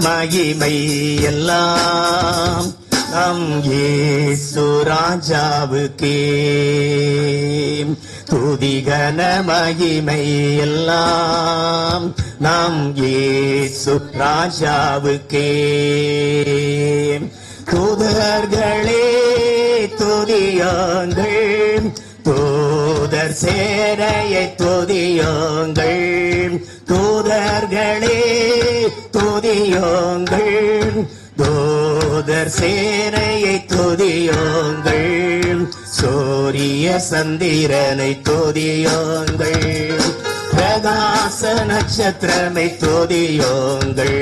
மகிமை எல்லாம் நம் இயேசு ராஜாவுக்கே. துதிகன மகிமை எல்லாம் நம் இயேசு ராஜாவுக்கே. தூதர்களே துதியுங்கள், தூதர் சேனையை துதியுங்கள். தூதர்களே துதியுங்கள், தூதர் சேனையை துதியுங்கள். சூரிய சந்திரனை துதியுங்கள், பிரகாச நட்சத்திரமை துதியுங்கள்.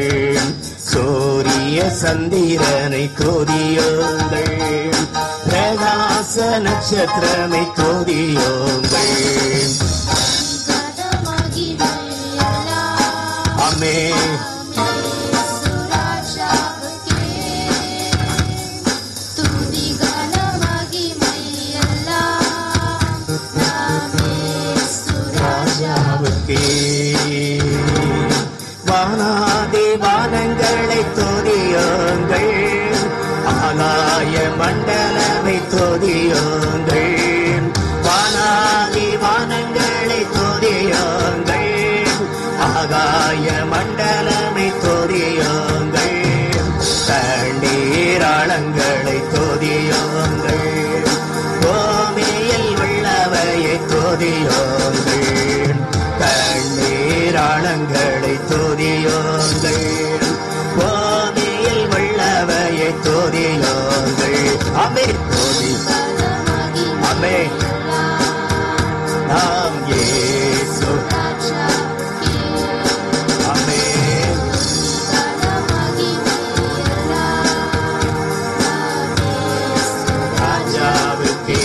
சூரிய சந்திரனை துதியுங்கள், பிரகாச நட்சத்திரமை துதியுங்கள். ஆமென். வானாதி வானங்களை துதியுங்கள், ஆகாய மண்டலமை துதியுங்கள். வானாதி வானங்களை துதியுங்கள், ஆகாய மண்டலமை துதியுங்கள். தண்ணீராளங்களை துதியுங்கள், பூமியில் உள்ளவையை துதியுங்கள். தண்ணீராளங்களை துதியுங்கள், பூமியில் உள்ளவையை துதியுங்கள். ஆமென். ஆமென். நாம் இயேசு. ஆமென். ராஜாவுக்கே.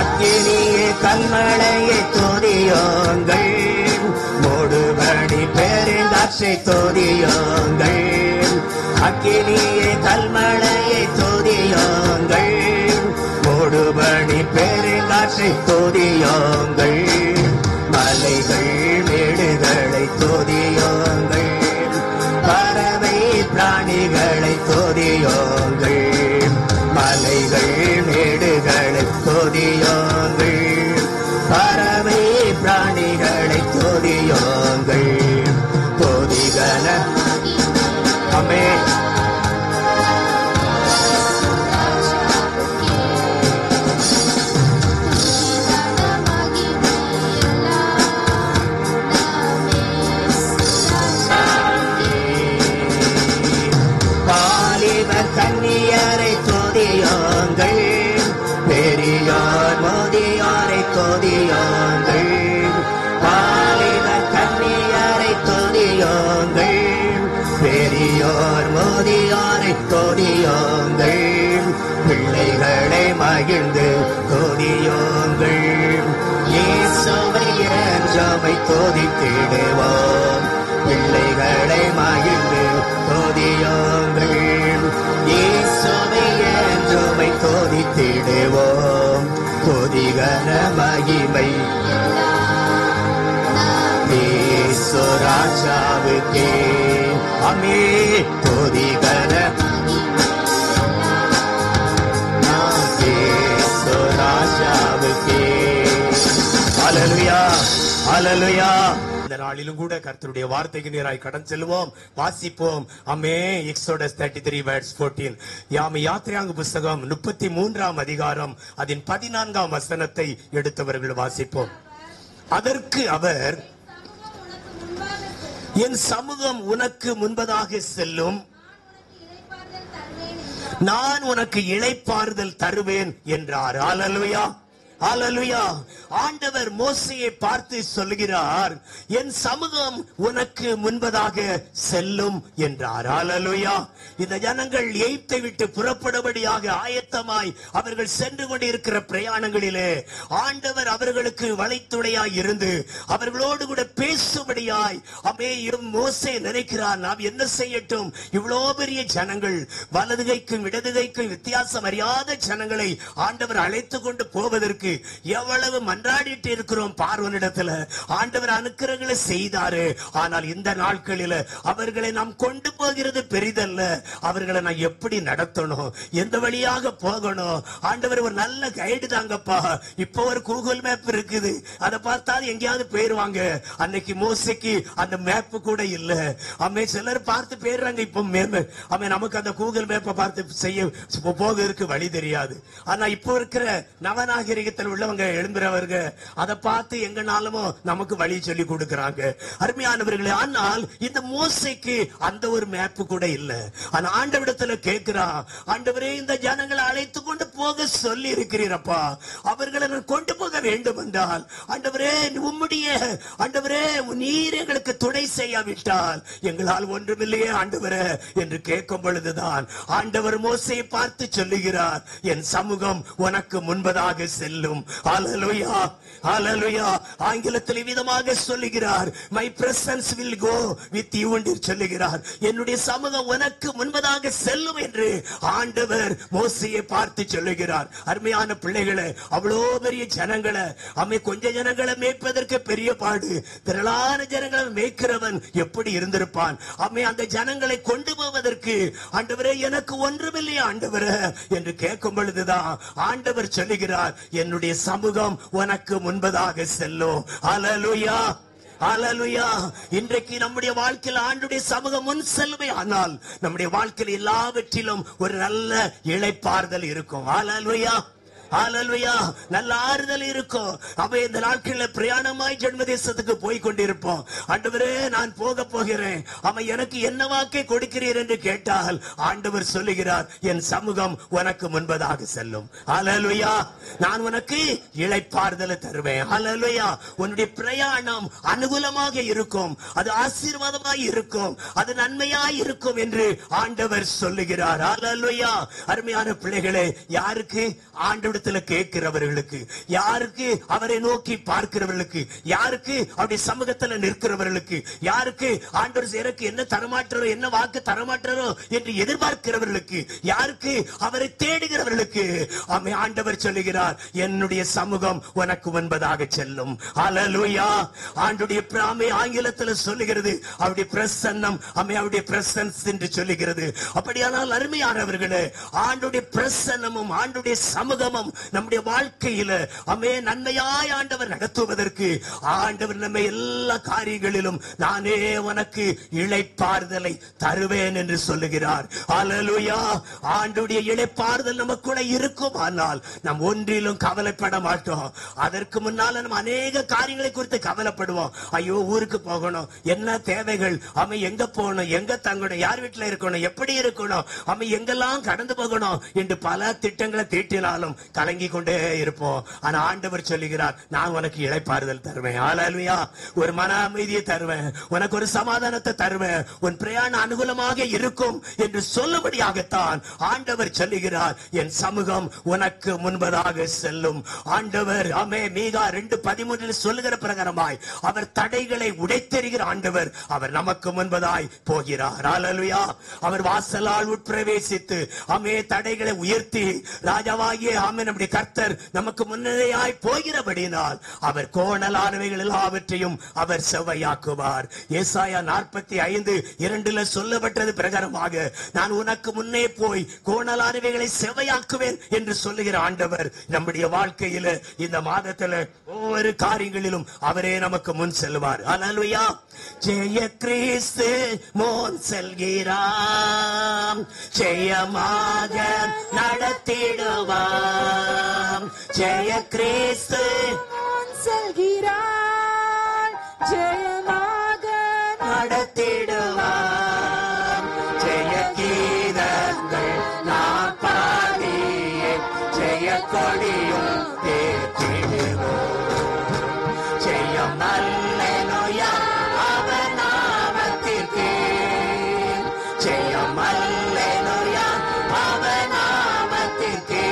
அக்கினியே கல்மழையை துதியுங்கள், மூடுபனி பெருங்காற்றை துதியுங்கள். அக்கினியே கல்மழையை துதியுங்கள், மூடுபனி பெருங்காற்றை துதியுங்கள். மலைகள் மேடுகளை துதியுங்கள், பறவை பிராணிகளை துதியுங்கள். மலைகள் மேடுகளை துதியுங்கள், பறவை பிராணிகளை துதியுங்கள். துதிகன. ஆமென். பாலிவர் கன்னியரை துதியுங்கள், பெரியோர் மோதியாரை துதியுங்கள். பாலிவர் கன்னியரை துதியுங்கள், பெரியோர் மோதியாரை துதியுங்கள். பிள்ளைகளை மகிழ்ந்து துதியுங்கள், இயேசுவை என்றுமை துதித்திடுவோம். பிள்ளைகளை மகிழ்ந்து துதியுங்கள், இயேசுவை என்றுமை துதித்திடுவோம். துதிகன மகிமை இயேசு ராஜாவுக்கே. ஆமென். துதிகன இயேசு ராஜாவுக்கே. ஹல்லேலூயா, ஹல்லேலூயா. இந்த நாளிலும் கூட கர்த்தருடைய வார்த்தைக்கு நேராய் கடன் செல்வோம், வாசிப்போம். ஆமென். எக்ஸோடஸ் 33:14. யாத்திராங்க புஸ்தகம் 33ஆம் அதிகாரம் அதன் 14ஆம் வசனத்தை எடுத்தவர்கள் வாசிப்போம். அதற்கு அவர், என் சமூகம் உனக்கு முன்பதாக செல்லும், நான் உனக்கு இளைப்பாறுதல் தருவேன் என்றார். ஹல்லேலூயா, ஹல்லேலூயா. ஆண்டவர் மோசேயை பார்த்து சொல்கிறார், என் சமூகம் உனக்கு முன்பதாக செல்லும் என்றார். ஹல்லேலூயா. இந்த ஜனங்கள் எகிப்தை விட்டு புறப்படும்படியாக ஆயத்தமாய் அவர்கள் சென்று கொண்டிருக்கிற பிரயாணங்களிலே ஆண்டவர் அவர்களுக்கு வழித்துணையாய் இருந்து அவர்களோடு கூட பேசும்படியாய் மோசே நினைக்கிறார், நாம் என்ன செய்யட்டும்? இவ்வளவு பெரிய ஜனங்கள், வலதுகைக்கும் இடதுகைக்கும் வித்தியாசம் அறியாத ஜனங்களை ஆண்டவர் அழைத்து கொண்டு போவதற்கு கொடுப்பதற்கு எவ்வளவு மன்றாடிட்டு இருக்கிறோம் பார்வனிடத்துல. ஆண்டவர் அனுக்கிரகங்களை செய்தாரு. ஆனால் இந்த நாட்களில அவர்களை நாம் கொண்டு போகிறது பெரிதல்ல. அவர்களை நான் எப்படி நடத்தணும், எந்த வழியாக போகணும், ஆண்டவர் ஒரு நல்ல கைடு தாங்கப்பா. இப்போ ஒரு கூகுள் மேப் இருக்குது, அதை பார்த்தா எங்கேயாவது போயிருவாங்க. அன்னைக்கு மோசைக்கு அந்த மேப் கூட இல்ல. அம்மே சிலர் பார்த்து போயிடுறாங்க. இப்போ அம்மே நமக்கு அந்த கூகுள் மேப்பை பார்த்து செய்ய போகிறதுக்கு வழி தெரியாது. ஆனா இப்போ இருக்கிற நவநாகரிகத்தில் உள்ளவங்க எழும்புறவர்கள் அதை பார்த்து எங்கனாலும் நமக்கு வழி சொல்லி கொடுக்கிறாங்க. அருமையானவர்களே, ஆனால் இந்த மோசைக்கு அந்த ஒரு மேப் கூட இல்ல. ஆனா ஆண்டவரிடத்துல கேட்கிறான், ஆண்டவரே இந்த ஜனங்களை அழைத்து கொண்டு போக சொல்லி இருக்கிறீரப்பா, அவர்களை நான் கொண்டு போக வேண்டும் என்றால் ஆண்டவரே உம்முடைய ஆண்டவரே நீர் எங்களுக்கு துணை செய்யாவிட்டால் எங்களால் ஒன்றுமில்லையே ஆண்டவரே என்று கேட்கும் பொழுதுதான் ஆண்டவர் மோசையை பார்த்து சொல்லுகிறார், என் சமூகம் உனக்கு முன்பதாக செல்லும். ஹல்லேலூயா, ஹல்லேலூயா. ஆங்கிலத்தில் விதமாக சொல்லுகிறார், my presence will go with you என்று சொல்லுகிறார். என்னுடைய சமூகம் உனக்கு முன்பதாக செல்லும் என்று ஆண்டவர் மோசையை பார்த்து சொல்லுகிறார். அருமையான பிள்ளைகளை, அவ்வளோ பெரிய ஜனங்களை கொஞ்ச ஜனங்களை மேய்ப்பதற்கு பெரிய பாடு. திரளான ஜனங்களை மேய்க்கிறவன் எப்படி இருந்திருப்பான்? அந்த ஜனங்களை கொண்டு போவதற்கு ஆண்டவரே எனக்கு ஒன்றுமில்லையா ஆண்டவரே என்று கேட்கும் பொழுதுதான் ஆண்டவர் சொல்லுகிறார், என்னுடைய சமூகம் உனக்கு முன்பதாக செல்லும். ஹல்லேலூயா, ஹல்லேலூயா. இன்றைக்கு நம்முடைய வாழ்க்கையில் ஆண்டுடைய சமூகம் முன் செல்லுமே ஆனால் நம்முடைய வாழ்க்கையில் எல்லாவற்றிலும் ஒரு நல்ல இளைப்பாறுதல் இருக்கும். ஹல்லேலூயா, ஹல்லேலூயா. நல்ல ஆறுதல் இருக்கும். அப்ப இந்த நாட்களில் பிரயாணமாய் ஜென்மதேசத்துக்கு போய் கொண்டிருப்போம். ஆண்டவரே நான் போக போகிறேன், எனக்கு என்ன வாக்கை கொடுக்கிறீர் என்று கேட்டால் ஆண்டவர் சொல்லுகிறார், என் சமூகம் உனக்கு முன்பதாக செல்லும். ஹல்லேலூயா. நான் உனக்கு இளைப்பாறுதலை தருவேன். ஹல்லேலூயா. உன்னுடைய பிரயாணம் அனுகூலமாக இருக்கும், அது ஆசீர்வாதமாய் இருக்கும், அது நன்மையாய் இருக்கும் என்று ஆண்டவர் சொல்லுகிறார். ஹல்லேலூயா. அருமையான பிள்ளைகளே, யாருக்கு? ஆண்டவர் கேட்கிறவர்களுக்கு, யாருக்கு? அவரை நோக்கி பார்க்கிறவர்களுக்கு, யாருக்கு? அவருடைய சமூகத்தில் நிற்கிறவர்களுக்கு, யாருக்கு? ஆண்டவர் எனக்கு என்ன தரமாட்டாரோ, என்ன வாக்கு தரமாட்டாரோ என்று எதிர்பார்க்கிறவர்களுக்கு, யாருக்கு? அவரை தேடுகிறவர்களுக்கு ஆண்டவர் சொல்லுகிறார், என்னுடைய சமூகம் உனக்கு முன்பதாக செல்லும். ஹல்லேலூயா. ஆண்டுடைய பிராமை ஆங்கிலத்தில் சொல்லுகிறது, அவருடைய பிரசன்னம், அவருடைய பிரசன்ஸ் என்று சொல்லுகிறது. அப்படியானால் அருமையானவர்களே, ஆண்டுடைய பிரசன்னமும் ஆண்டுடைய சமூகமும் நம்முடைய வாழ்க்கையில நன்மையாய் ஆண்டவர் நடத்துவதற்கு ஆண்டவர் நம்மை எல்லா காரியங்களிலும் நானே உனக்கு இளைப்பாறுதலை தருவேன் என்று சொல்லுகிறார். ஹல்லேலூயா. ஆண்டுடைய இளைப்பாறுதல் நமக்குள்ள இருக்கும். ஆனால் நாம் ஒன்றிலும் கவலைப்பட மாட்டோம். அதற்கு முன்னால நம்ம அநேக காரியங்களை குறித்து கவலைப்படுவோம். ஐயோ, ஊருக்கு போகணும், என்ன தேவைகள், எங்க போகணும், எங்க தங்கணும், யார் வீட்டுல இருக்கணும், எப்படி இருக்கணும், எங்கெல்லாம் கடந்து போகணும் என்று பல திட்டங்களை தீட்டினாலும் கலங்கி கொண்டே இருப்போம். ஆனா ஆண்டவர் சொல்லுகிறார், நான் உனக்கு இளைப்பாறுதல் தருவேன். ஹல்லேலூயா. ஒரு மன அமைதியை தருவேன், உனக்கு ஒரு சமாதானத்தை தருவேன், உன் பிரயாணம் அனுகூலமாக இருக்கும் என்று சொல்லும்படியாகத்தான் ஆண்டவர் சொல்லுகிறார், என் சமூகம் உனக்கு முன்பதாக செல்லும். ஆண்டவர் மீகா 2:13 சொல்லுகிற பிரகாரமாய் அவர் தடைகளை உடைத்தெறிகிற ஆண்டவர். அவர் நமக்கு முன்பதாய் போகிறார். ஹல்லேலூயா. அவர் வாசலால் உட்பிரவேசித்து தடைகளை உயர்த்தி ராஜாவாகிய நம்முடைய கர்த்தர் நமக்கு முன்னேயாய் போகிறபடினால் அவர் கோணலானவைகள் எல்லாவற்றையும் அவர் செவ்வையாக்குவார். ஏசாயா 45:2 சொல்லப்பட்டது பிரகாரமாக நான் உனக்கு முன்னே போய் கோணலானவைகளை செவ்வையாக்குவேன் என்று சொல்லுகிற ஆண்டவர் நம்முடைய வாழ்க்கையில இந்த மாதத்துல ஒவ்வொரு காரியங்களிலும் அவரே நமக்கு முன் செல்வார். ஹல்லேலூயா. ஜெய கிறிஸ்து முன் செல்கிறார், ஜெயமாக நடத்திடுவார். ஜெய கிறிஸ்து முன் செல்கிறார், ஜெயமாக நடத்திடுவார். ஜெய கீதங்கள் நாம் பாடியே ஜெய கொடியும் தேற்றிடுவோம். ஜெயம் அல்லேலூயா அவர் நாமத்திற்கே, ஜெயம் அல்லேலூயா அவர் நாமத்திற்கே.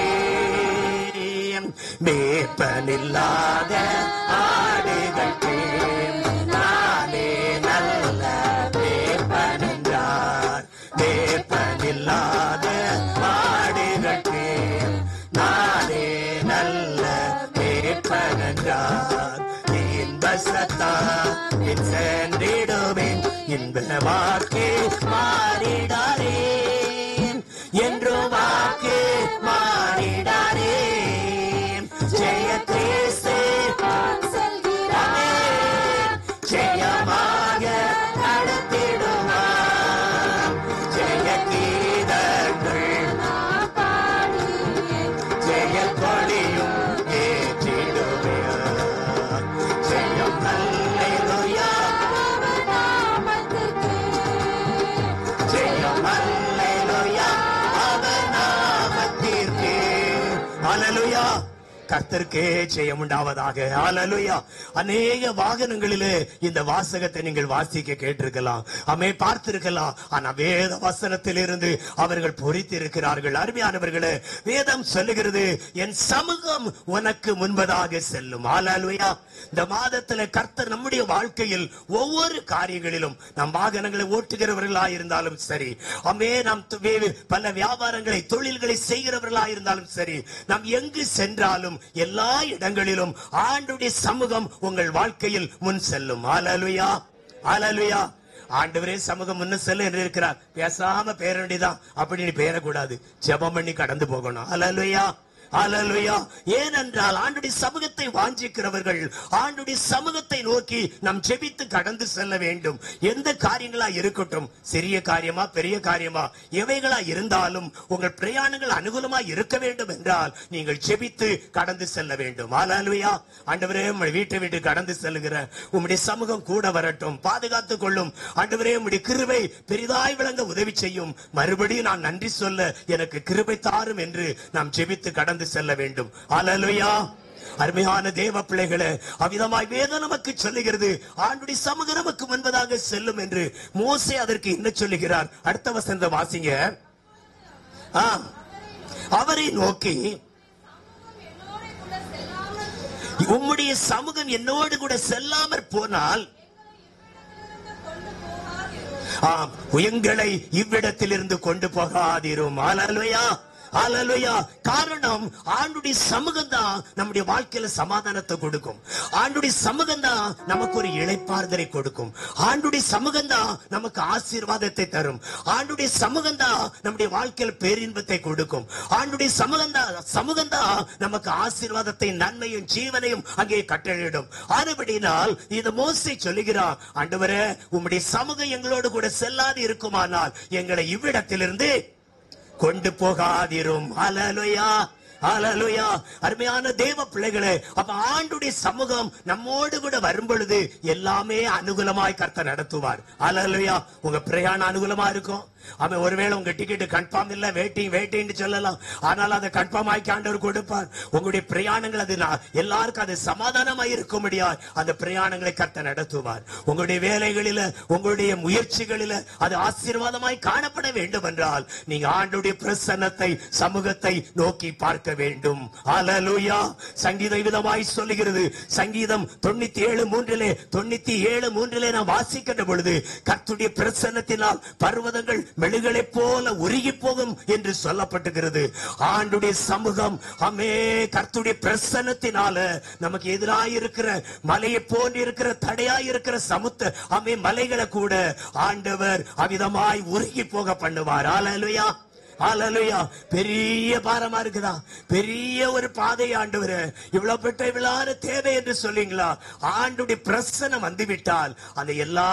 மேய்ப்பனில்லாத ஆடுகளுக்கு நானே நல்ல மேய்ப்பன் என்றார். மேய்ப்பனில்லாத ஆடுகளுக்கு நானே நல்ல வாக்கு மாறிடாரே, என்று வாக்கு மாறிடாரே. ஜெய கிறிஸ்து ஜெயமாக நடத்திடுவார். ஜெய கீதங்கள் ஜெய கொடியும் ஏற்றிடுவார். ஜெயம் அல்லேலூயா, ஜெயம் அல்லேலூயா அவர் நாமத்திற்கே. அல்லேலூயா, கர்த்தருக்கே ஜெயம் உண்டாவதாக. ஹல்லேலூயா. அநேக வாகனங்களிலே இந்த வாசகத்தை நீங்கள் வாசிக்க கேட்டிருக்கலாம், அமே பார்த்திருக்கலாம். ஆனா வேத வசனத்திலிருந்து அவர்கள் பொறித்திருக்கிறார்கள். அருமையானவர்களே, வேதம் சொல்லுகிறது, என் சமூகம் உனக்கு முன்பதாக செல்லும். ஹல்லேலூயா. இந்த மாதத்துல கர்த்தர் நம்முடைய வாழ்க்கையில் ஒவ்வொரு காரியங்களிலும், நம் வாகனங்களை ஓட்டுகிறவர்களாக இருந்தாலும் சரி, அமே நாம் பல வியாபாரங்களை தொழில்களை செய்கிறவர்களாக இருந்தாலும் சரி, நாம் எங்கு சென்றாலும் எல்லா இடங்களிலும் ஆண்டவருடைய சமூகம் உங்கள் வாழ்க்கையில் முன் செல்லும். ஹல்லேலூயா, ஹல்லேலூயா. ஆண்டவரே சமூகம் முன்ன செல்ல என்று இருக்கிறார். பேசாம பேர வேண்டியதான், அப்படி நீ பேரக்கூடாது, ஜெபம் பண்ணி கடந்து போகணும். ஹல்லேலூயா, ஹல்லேலூயா. ஏனென்றால் ஆண்டுடைய சமூகத்தை வாஞ்சிக்கிறவர்கள் ஆண்டுடைய சமூகத்தை நோக்கி நாம் ஜெபித்து கடந்து செல்ல வேண்டும். எந்த காரியங்களா இருக்கட்டும், சிறிய காரியமா பெரிய காரியமா எவைகளா இருந்தாலும் உங்கள் பிரயாணங்கள் அனுகூலமா இருக்க வேண்டும் என்றால் நீங்கள் ஜெபித்து கடந்து செல்ல வேண்டும். ஹல்லேலூயா. ஆண்டவரே, உம்முடைய வீட்டை விட்டு கடந்து செல்லுகிற உம்முடைய சமூகம் கூட வரட்டும், பாதுகாத்துக் கொள்ளும். ஆண்டவரே, உம்முடைய கிருபை பெரிதாய் விளங்க உதவி செய்யும். மறுபடியும் நான் நன்றி சொல்ல எனக்கு கிருபை தாரும் என்று நாம் ஜெபித்து கடந்து செல்ல வேண்டும். ஹல்லேலூயா. அருமையான தேவ பிள்ளைகளே, அவ்விதமாய் வேதம் நமக்கு சொல்லுகிறது, ஆண்டுடைய சமூகம் நமக்கு முன்பதாக செல்லும் என்று. மோசே அதற்கு என்ன சொல்லுகிறார்? அடுத்த வசனத்தை வாசிங்க. அவரை நோக்கி, உம்முடைய சமூகம் என்னோடு கூட செல்லாமற் போனால் எங்களை இவ்விடத்திலிருந்து கொண்டு போகாதிரும். ஹல்லேலூயா, ஹல்லேலூயா. காரணம், ஆண்டுடைய சமூகம் தான் நம்முடைய வாழ்க்கையில சமாதானத்தை கொடுக்கும். ஆண்டுடைய சமூகம் தான் நமக்கு ஒரு இளைப்பாறுதலை கொடுக்கும். ஆண்டுடைய சமூகம் தான் நமக்கு ஆசீர்வாதத்தை தரும். ஆண்டுடைய சமூகம் தான் நம்முடைய வாழ்க்கையில் பேரின்பத்தை கொடுக்கும். ஆண்டுடைய சமூகம் தான் நமக்கு ஆசீர்வாதத்தை, நன்மையும் ஜீவனையும் அங்கே கட்டளையிடும். ஆனபடினால் இது மோசே சொல்லுகிறார், ஆண்டவரே, உம்முடைய சமூகம் எங்களோடு கூட செல்லாது இருக்குமானால் எங்களை இவ்விடத்திலிருந்து கொண்டு போகாதிரும். ஹல்லேலூயா, ஹல்லேலூயா. அருமையான தேவ பிள்ளைகளே, அப்ப ஆண்டுடைய சமூகம் நம்மோடு கூட வரும் பொழுது எல்லாமே அனுகூலமாய் கர்த்தர் நடத்துவார். ஹல்லேலூயா. உங்க பிரயாணம் அனுகூலமா இருக்கும். அவன் ஒருவேளை உங்க டிக்கெட் கன்ஃபார்ம் இல்ல, வெயிட்டிங் சொல்லலாம், ஆனால் அதை கன்ஃபார்ம் ஆக்கி ஆண்டவர் கொடுப்பார். உங்களுடைய பிரயாணங்கள் அது எல்லாருக்கும் அது சமாதானமாய் இருக்க முடியாது, அந்த பிரயாணங்களை கர்த்தர் நடத்துவார். உங்களுடைய வேலைகளில, உங்களுடைய முயற்சிகளில அது ஆசீர்வாதமாய் காணப்பட வேண்டும் என்றால் நீங்க ஆண்டுடைய பிரசன்னத்தை, சமூகத்தை நோக்கி பார்க்க வேண்டும். ஹல்லேலூயா. சங்கீதம் விதமாய் சொல்லுகிறது, சங்கீதம் 97:3 நான் வாசிக்கின்ற பொழுது, கர்த்தருடைய பிரசன்னத்தினால் பர்வதங்கள் மெழுகளை போல உருகி போகும் என்று சொல்லப்பட்டிருக்கிறது. ஆண்டுடைய சமூகம், அமே கர்த்தருடைய பிரசன்னத்தினால நமக்கு எதிராக இருக்கிற மலையை போன்று இருக்கிற தடையாய் இருக்கிற சமுத்திர அமே மலைகளை கூட ஆண்டவர் அவிதமாய் உருகி போக பண்ணுவார். ஹல்லேலூயா, ஹல்லேலூயா. பெரிய பாரமா இருக்குதா? பெரிய ஒரு பாதை ஆண்டவரே, இவ்வளவு பெற்ற இவ்வளவு தேவை என்று சொல்லுங்களா? ஆண்டுடைய பிரசன்னம் வந்துவிட்டால் அந்த எல்லா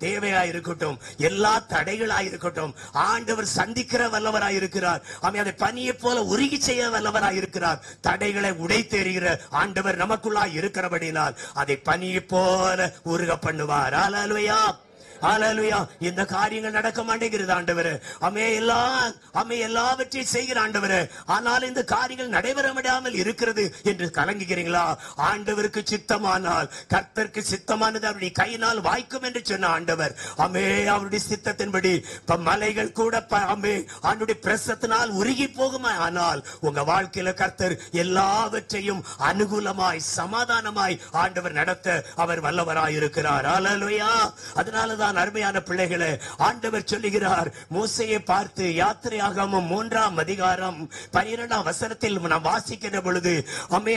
தேவையா இருக்கட்டும், எல்லா தடைகளா இருக்கட்டும், ஆண்டவர் சந்திக்கிற வல்லவராய் இருக்கிறார். அதை பனியை போல உருகி செய்ய வல்லவராய் இருக்கிறார். தடைகளை உடைத்தெறிகிற ஆண்டவர் நமக்குள்ளா இருக்கிறபடினால் அதை பனியை போல உருக பண்ணுவார். ஹல்லேலூயா, ஹல்லேலூயா. இந்த காரியங்கள் நடக்க மாட்டேங்கிறது ஆண்டவரே. எல்லாவற்றையும் செய்கிற ஆண்டவரே, ஆனால் இந்த காரியங்கள் நடைபெற முடியாமல் இருக்கிறது என்று கலங்குகிறீங்களா? ஆண்டவருக்கு சித்தமானால், கர்த்தருக்கு சித்தமானது அவருடைய கையினால் வாய்க்கும் என்று சொன்ன ஆண்டவர், அவருடைய சித்தத்தின்படி மலைகள் கூட ஆண்டுடைய பிரசத்தினால் உருகி போகுமா? ஆனால் உங்க வாழ்க்கையில கர்த்தர் எல்லாவற்றையும் அனுகூலமாய், சமாதானமாய் ஆண்டவர் நடத்த அவர் வல்லவராய் இருக்கிறார். ஹல்லேலூயா. அதனாலதான் அருமையான பிள்ளைகளே, ஆண்டவர் சொல்லுகிறார், மோசேயை பார்த்து, யாத்திரையாகமம் 3:12 நாம் வாசிக்கிற பொழுது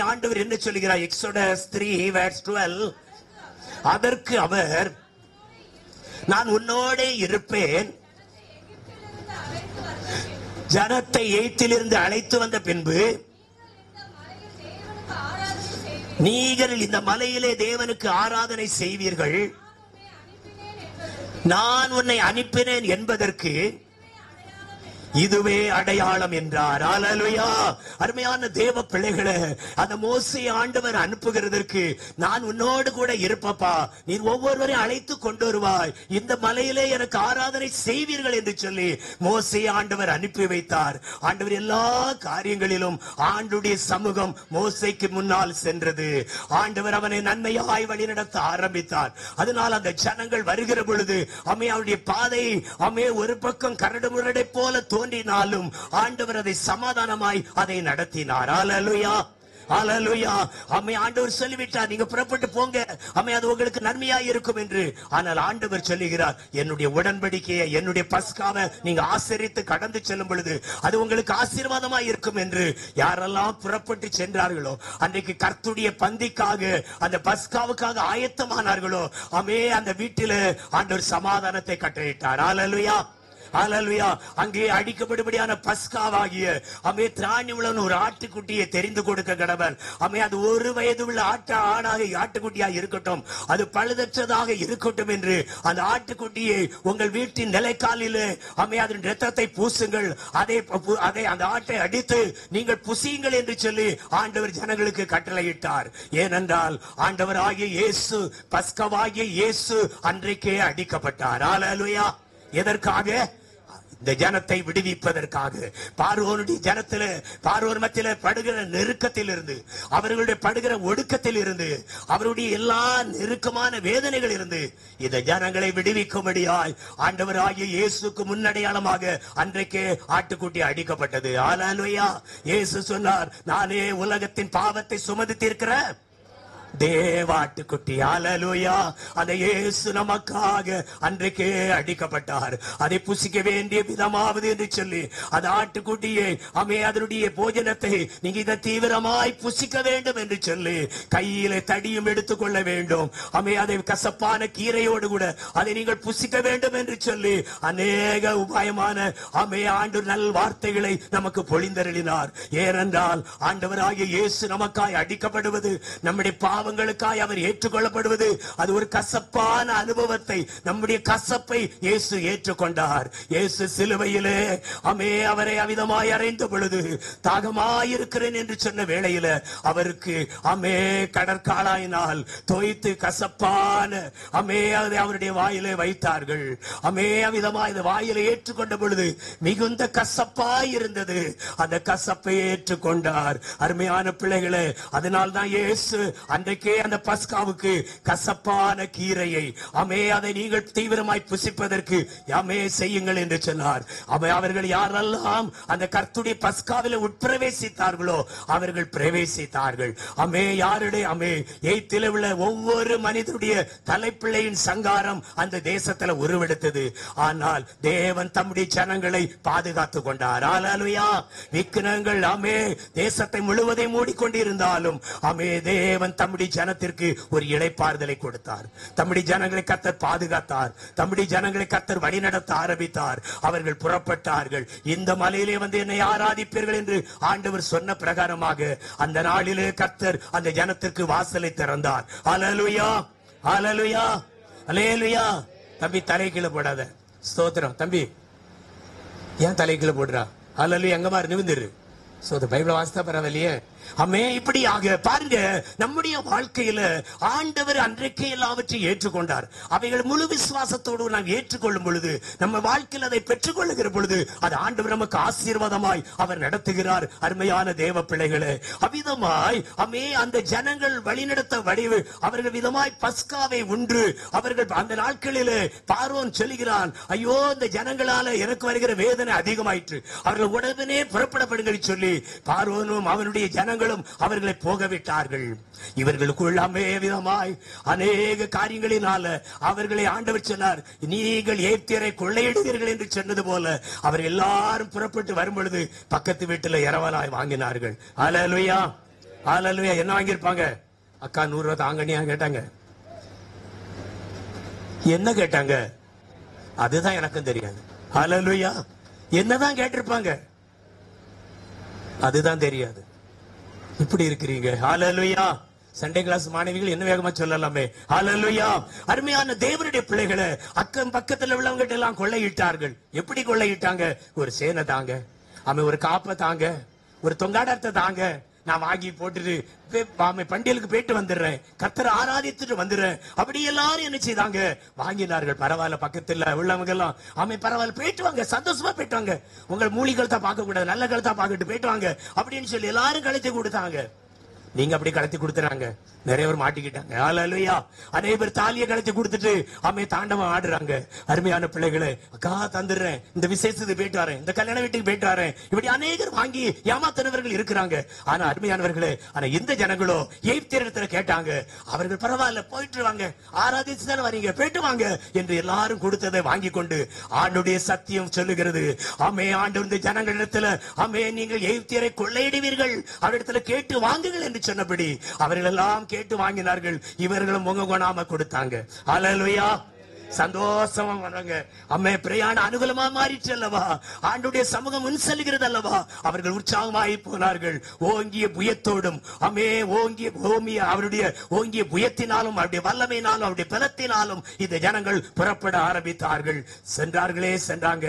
ஆண்டவர் என்ன சொல்லுகிறார்? எக்ஸோடஸ் 3:12, அதற்கு அவர், நான் உன்னோடே இருப்பேன். ஜனத்தை எகிப்திலிருந்து அழைத்து வந்த பின்பு நீங்கள் இந்த மலையிலே தேவனுக்கு ஆராதனை செய்வீர்கள். நான் உன்னை அனுப்பினேன் என்பதற்கு இதுவே அடையாளம் என்றார். அல்லேலூயா. அருமையான தேவ பிள்ளைகளே, அந்த மோசேயை ஆண்டவர் அனுப்புகிறதற்கு நான் உன்னோடு கூட இருப்பப்பா, நீ ஒவ்வொருவரையும் அழைத்து கொண்டு வருவாய், இந்த மலையிலே எனக்கு ஆராதனை செய்வீர்கள் என்று சொல்லி மோசேயை ஆண்டவர் அனுப்பி வைத்தார். ஆண்டவர் எல்லா காரியங்களிலும் ஆண்டுடைய சமூகம் மோசேக்கு முன்னால் சென்றது. ஆண்டவர் அவனை நன்மையாய் வழிநடத்த ஆரம்பித்தார். அதனால் அந்த ஜனங்கள் வருகிற பொழுது அவருடைய பாதை ஒரு பக்கம் கரடு முரடை போல தோன்றினாலும் ஆண்டவர் அதை சமாதானமாய் அதை நடத்தினார். அல்லேலூயா, அல்லேலூயா. ஆண்டவர் சொல்லிவிட்டார், நீங்க புறப்பட்டு போங்க, அது உங்களுக்கு நன்மையாய் இருக்கும் என்று. ஆனால் ஆண்டவர் சொல்லுகிறார், என்னுடைய உடன்படிக்கையை, என்னுடைய பஸ்காவை நீங்க ஆசரித்து கடந்து செல்லும் பொழுது அது உங்களுக்கு ஆசீர்வாதமாய் இருக்கும் என்று. யாரெல்லாம் புறப்பட்டு சென்றார்களோ, அன்றைக்கு கர்த்தருடைய பந்திக்காக, அந்த பஸ்காவுக்காக ஆயத்தமானார்களோ, அந்த வீட்டில ஆண்டவர் சமாதானத்தை கட்டளையிட்டார். அல்லேலூயா, அல்லேலூயா. அங்கே அடிக்கப்படும்படியான பஸ்காவாகிய திராணி உள்ள ஒரு ஆட்டுக்குட்டியை தெரிந்து கொடுக்க கடவன். அது 1 வயது உள்ள ஆட்டுக்குட்டியா இருக்கட்டும், அது பழுதற்றதாக இருக்கட்டும் என்று அந்த ஆட்டுக்குட்டியை உங்கள் வீட்டின் நிலைக்காலிலே அதன் இரத்தத்தை பூசுங்கள், அதை அந்த ஆட்டை அடித்து நீங்கள் புசியுங்கள் என்று சொல்லி ஆண்டவர் ஜனங்களுக்கு கட்டளையிட்டார். ஏனென்றால் ஆண்டவர் ஆகிய இயேசு, பஸ்காவாகிய இயேசு அன்றைக்கே அடிக்கப்பட்டார். அல்லேலூயா. எதற்காக? இந்த ஜனத்தை விடுவிப்பதற்காக. பார்வோனுடைய ஜனத்திலே, பார்வோன் மத்தியிலே படுகிற நெருக்கத்தில் இருந்து, அவர்களுடைய படுகிற ஒடுக்கத்தில் இருந்து, அவருடைய எல்லா நெருக்கமான வேதனைகள் இருந்து இந்த ஜனங்களை விடுவிக்கும்படியாய் ஆண்டவராகிய இயேசுக்கு முன்னடையாளமாக அன்றைக்கே ஆட்டுக்குட்டி அடிக்கப்பட்டது. அல்லேலூயா. இயேசு சொன்னார், நானே உலகத்தின் பாவத்தை சுமந்து தீர்க்கிற தேவாட்டுக்குட்டி. அல்லேலூயா. அந்த இயேசு நமக்காக அன்றைக்கே அடிக்கப்பட்டார். அதை புசிக்க வேண்டிய விதமாவது என்று சொல்லி அந்த ஆட்டுக்குட்டியை அதனுடைய போஜனத்தை நீங்க இதை தீவிரமாய் புசிக்க வேண்டும் என்று சொல்லி கையில தடியும் எடுத்துக்கொள்ள வேண்டும். அதை கசப்பான கீரையோடு கூட அதை நீங்கள் புசிக்க வேண்டும் என்று சொல்லி அநேக உபாயமான ஆண்டு நல் வார்த்தைகளை நமக்கு பொழிந்தருளினார். ஏனென்றால் ஆண்டவராகிய இயேசு நமக்காய் அடிக்கப்படுவது, நம்முடைய பாவங்களுக்காய் அவர் ஏற்றுக்கொள்ளப்படுவது, அது ஒரு கசப்பான அனுபவத்தை, நம்முடைய கசப்பை இயேசு ஏற்றுக்கொண்டார். இயேசு சிலுவையிலே அவரை அவிதமாய் அறைந்த பொழுது, தாகமாயிருக்கிறேன் என்று சொன்ன வேளையில அவருக்கு கடற்காளாயினால் தோய்த்து கசப்பான அதை அவருடைய வாயிலே வைத்தார்கள். அவிதமாய் வாயிலை ஏற்றுக்கொண்ட பொழுது மிகுந்த கசப்பாய் இருந்தது. அந்த கசப்பை ஏற்றுக்கொண்டார். அருமையான பிள்ளைகளே, அதனால் தான் இயேசு அன்றைக்கே அந்த பஸ்காவுக்கு கசப்பான கீரையை அதை நீங்கள் தீவிரமாய் புசிப்பதற்கு செய்யுங்கள் என்று சொன்னார். அவர்கள் யாரெல்லாம் அந்த கர்த்தருடைய பஸ்காவிலே உட்பிரவேசித்தார்களோ அவர்கள் பிரவேசித்தார்கள். யாருடைய எய்த்தில உள்ள ஒவ்வொரு மனிதனுடைய தலைப்பிள்ளையின் சங்காரம் அந்த தேசத்துல உருவெடுத்தது. ஆனால் தேவன் தம்முடைய ஜனங்களை பாதுகாத்துக் கொண்டார். அல்லேலூயா. விக்கிரங்கள் தேசத்தை முழுவதை மூடிக்கொண்டிருந்தாலும் தேவன் தம்முடைய ஜனத்திற்கு ஒரு இளைப்பாறுதலை கொடுத்தார். தம்முடைய ஜனங்களை கர்த்தர் பாதுகாத்தார். தம்முடைய ஜனங்களை கர்த்தர் வழிநடத்த ஆரம்பித்தார். அவர்கள் புறப்பட்டார்கள். இந்த மலையிலே வந்து என்னை ஆராதிப்பீர்கள் என்று ஆண்டவர் சொன்ன பிரகாரமாக அந்த நாளிலே கர்த்தர் அந்த ஜனத்திற்கு வாசலை திறந்தார். அல்லேலூயா, அல்லேலூயா, அல்லேலூயா. தம்பி தலை கீழே போடாத. ஸ்தோத்திரம். தம்பி ஏன் தலை கீழே போடுறா? அல்லேலூயா. எங்க மாதிரி நிமிர்ந்துரு. பைபிள் வாசித்தா பரவாயில்லையே. இப்படியாக பாருங்க, நம்முடைய வாழ்க்கையில ஆண்டவர் அன்றைக்கே எல்லாவற்றையும் ஏற்றுக்கொண்டார். அவைகள் முழு விசுவாசத்தோடு நாம் ஏற்றுக்கொள்ளும் பொழுது, நம்ம வாழ்க்கையில் அதை பெற்றுக் கொள்ளுகிற பொழுது அது ஆண்டவர் நமக்கு ஆசீர்வாதமாய் அவர் நடத்துகிறார். அருமையான தேவ பிள்ளைகளே, அவ்விதமாய் அந்த ஜனங்கள் வழிநடத்த வடிவு அவர்கள் விதமாய் பஸ்காவை உண்டு. அவர்கள் அந்த நாட்களிலே பார்வோன் சொல்லுகிறான், ஐயோ இந்த ஜனங்களால எனக்கு வருகிற வேதனை அதிகமாயிற்று, அவர்கள் உடனே புறப்படப்படுங்கள் சொல்லி பார்வோனும் அவனுடைய ஜனங்களும் அவர்களை போகவிட்டார்கள். இவர்களுக்குள்ள விதமாய் அநேக காரியங்களினால அவர்களை ஆண்டவர் சொன்னார், நீங்கள் எகிப்தியரை கொள்ளையிடுவீர்கள் என்று சொன்னது போல அவர் எல்லாரும் புறப்பட்டு வரும் பொழுது பக்கத்து வீட்டுல இரவலாய் வாங்கினார்கள். அல்லேலூயா, அல்லேலூயா. என்ன வாங்கியிருப்பாங்க? அக்கா 100 ரூபாய் தாங்கனியா கேட்டாங்க. என்ன கேட்டாங்க? அதுதான் எனக்கும் தெரியாது. ஹல்லேலூயா. என்னதான் கேட்டிருப்பாங்க, அதுதான் தெரியாது. இப்படி இருக்கிறீங்க. ஹல்லேலூயா. சண்டே கிளாஸ் மாணவிகள் என்ன வேகமா சொல்லலாமே. ஹல்லேலூயா. அருமையான தேவனுடைய பிள்ளைகளை அக்கம் பக்கத்துல உள்ளவங்க எல்லாம் கொள்ளையிட்டார்கள். எப்படி கொள்ளையிட்டாங்க? ஒரு சேனை தாங்க, ஒரு காப்பை தாங்க, ஒரு தொங்காடத்தை தாங்க, நான் வாங்கி போட்டுட்டு பண்டிகைக்கு போயிட்டு வந்துடுறேன், கர்த்தரை ஆராதித்துட்டு வந்துடுறேன். அப்படி எல்லாரும் என்ன செய்தாங்க? வாங்கினார்கள். பரவாயில்ல, பக்கத்துல உள்ளவங்க எல்லாம் பரவாயில்ல, போயிட்டு வாங்க, சந்தோஷமா போயிட்டு வாங்க, உங்கள் மூலிகள் தான் பார்க்க கூடாது, நல்ல கழுத்தா பார்க்கிட்டு போயிட்டு வாங்க அப்படின்னு சொல்லி எல்லாரும் கழுத்தி கொடுத்தாங்க. நீங்க அப்படி கலத்தி கொடுத்துறாங்க. நிறைய பேர் மாட்டிக்கிட்டாங்க. ஹல்லேலூயா. அநேக பேர் தாலியை கலத்தி கொடுத்துட்டு தாண்டவம் ஆடுறாங்க. அருமையான பிள்ளைகளை, அக்கா தந்துடுறேன், இந்த விசேஷத்துக்கு போயிட்டு வரேன், இந்த கல்யாண வீட்டுக்கு போயிட்டு வரேன், இப்படி அநேகர் வாங்கி ஏமாத்தினவர்கள் இருக்கிறாங்க. ஆனா அருமையானவர்களே, ஆனா இந்த ஜனங்களோ எய்ப்தியரிடத்துல கேட்டாங்க. அவர்கள் பரவாயில்ல, போயிட்டு வாங்க, ஆராதிச்சு தானே வரீங்க, போயிட்டு வாங்க என்று எல்லாரும் கொடுத்ததை வாங்கி கொண்டு ஆண்டுடைய சத்தியம் சொல்லுகிறது. ஆண்டு இந்த ஜனங்களிடத்துல நீங்கள் எய்ப்தியரை கொள்ளையிடுவீர்கள், அவரிடத்துல கேட்டு வாங்குங்கள் என்று சொன்னபடி அவர்கள் எல்லாம் கேட்டு வாங்கினார்கள். இவர்களும் முக கொணாம கொடுத்தாங்க. ஹல்லேலூயா. சந்தோஷமா வராங்க. பிரயாண அனுகூலமா மாறிச்சு அல்லவா? ஆண்டுடைய சமூகம் முன் செல்கிறது அல்லவா? அவர்கள் உற்சாகமாய் போனார்கள். ஓங்கிய புயத்தோடும் அவருடைய ஓங்கிய புயத்தினாலும் அவருடைய வல்லமையினாலும் அவருடைய பலத்தினாலும் இந்த ஜனங்கள் புறப்பட ஆரம்பித்தார்கள். சென்றாங்க.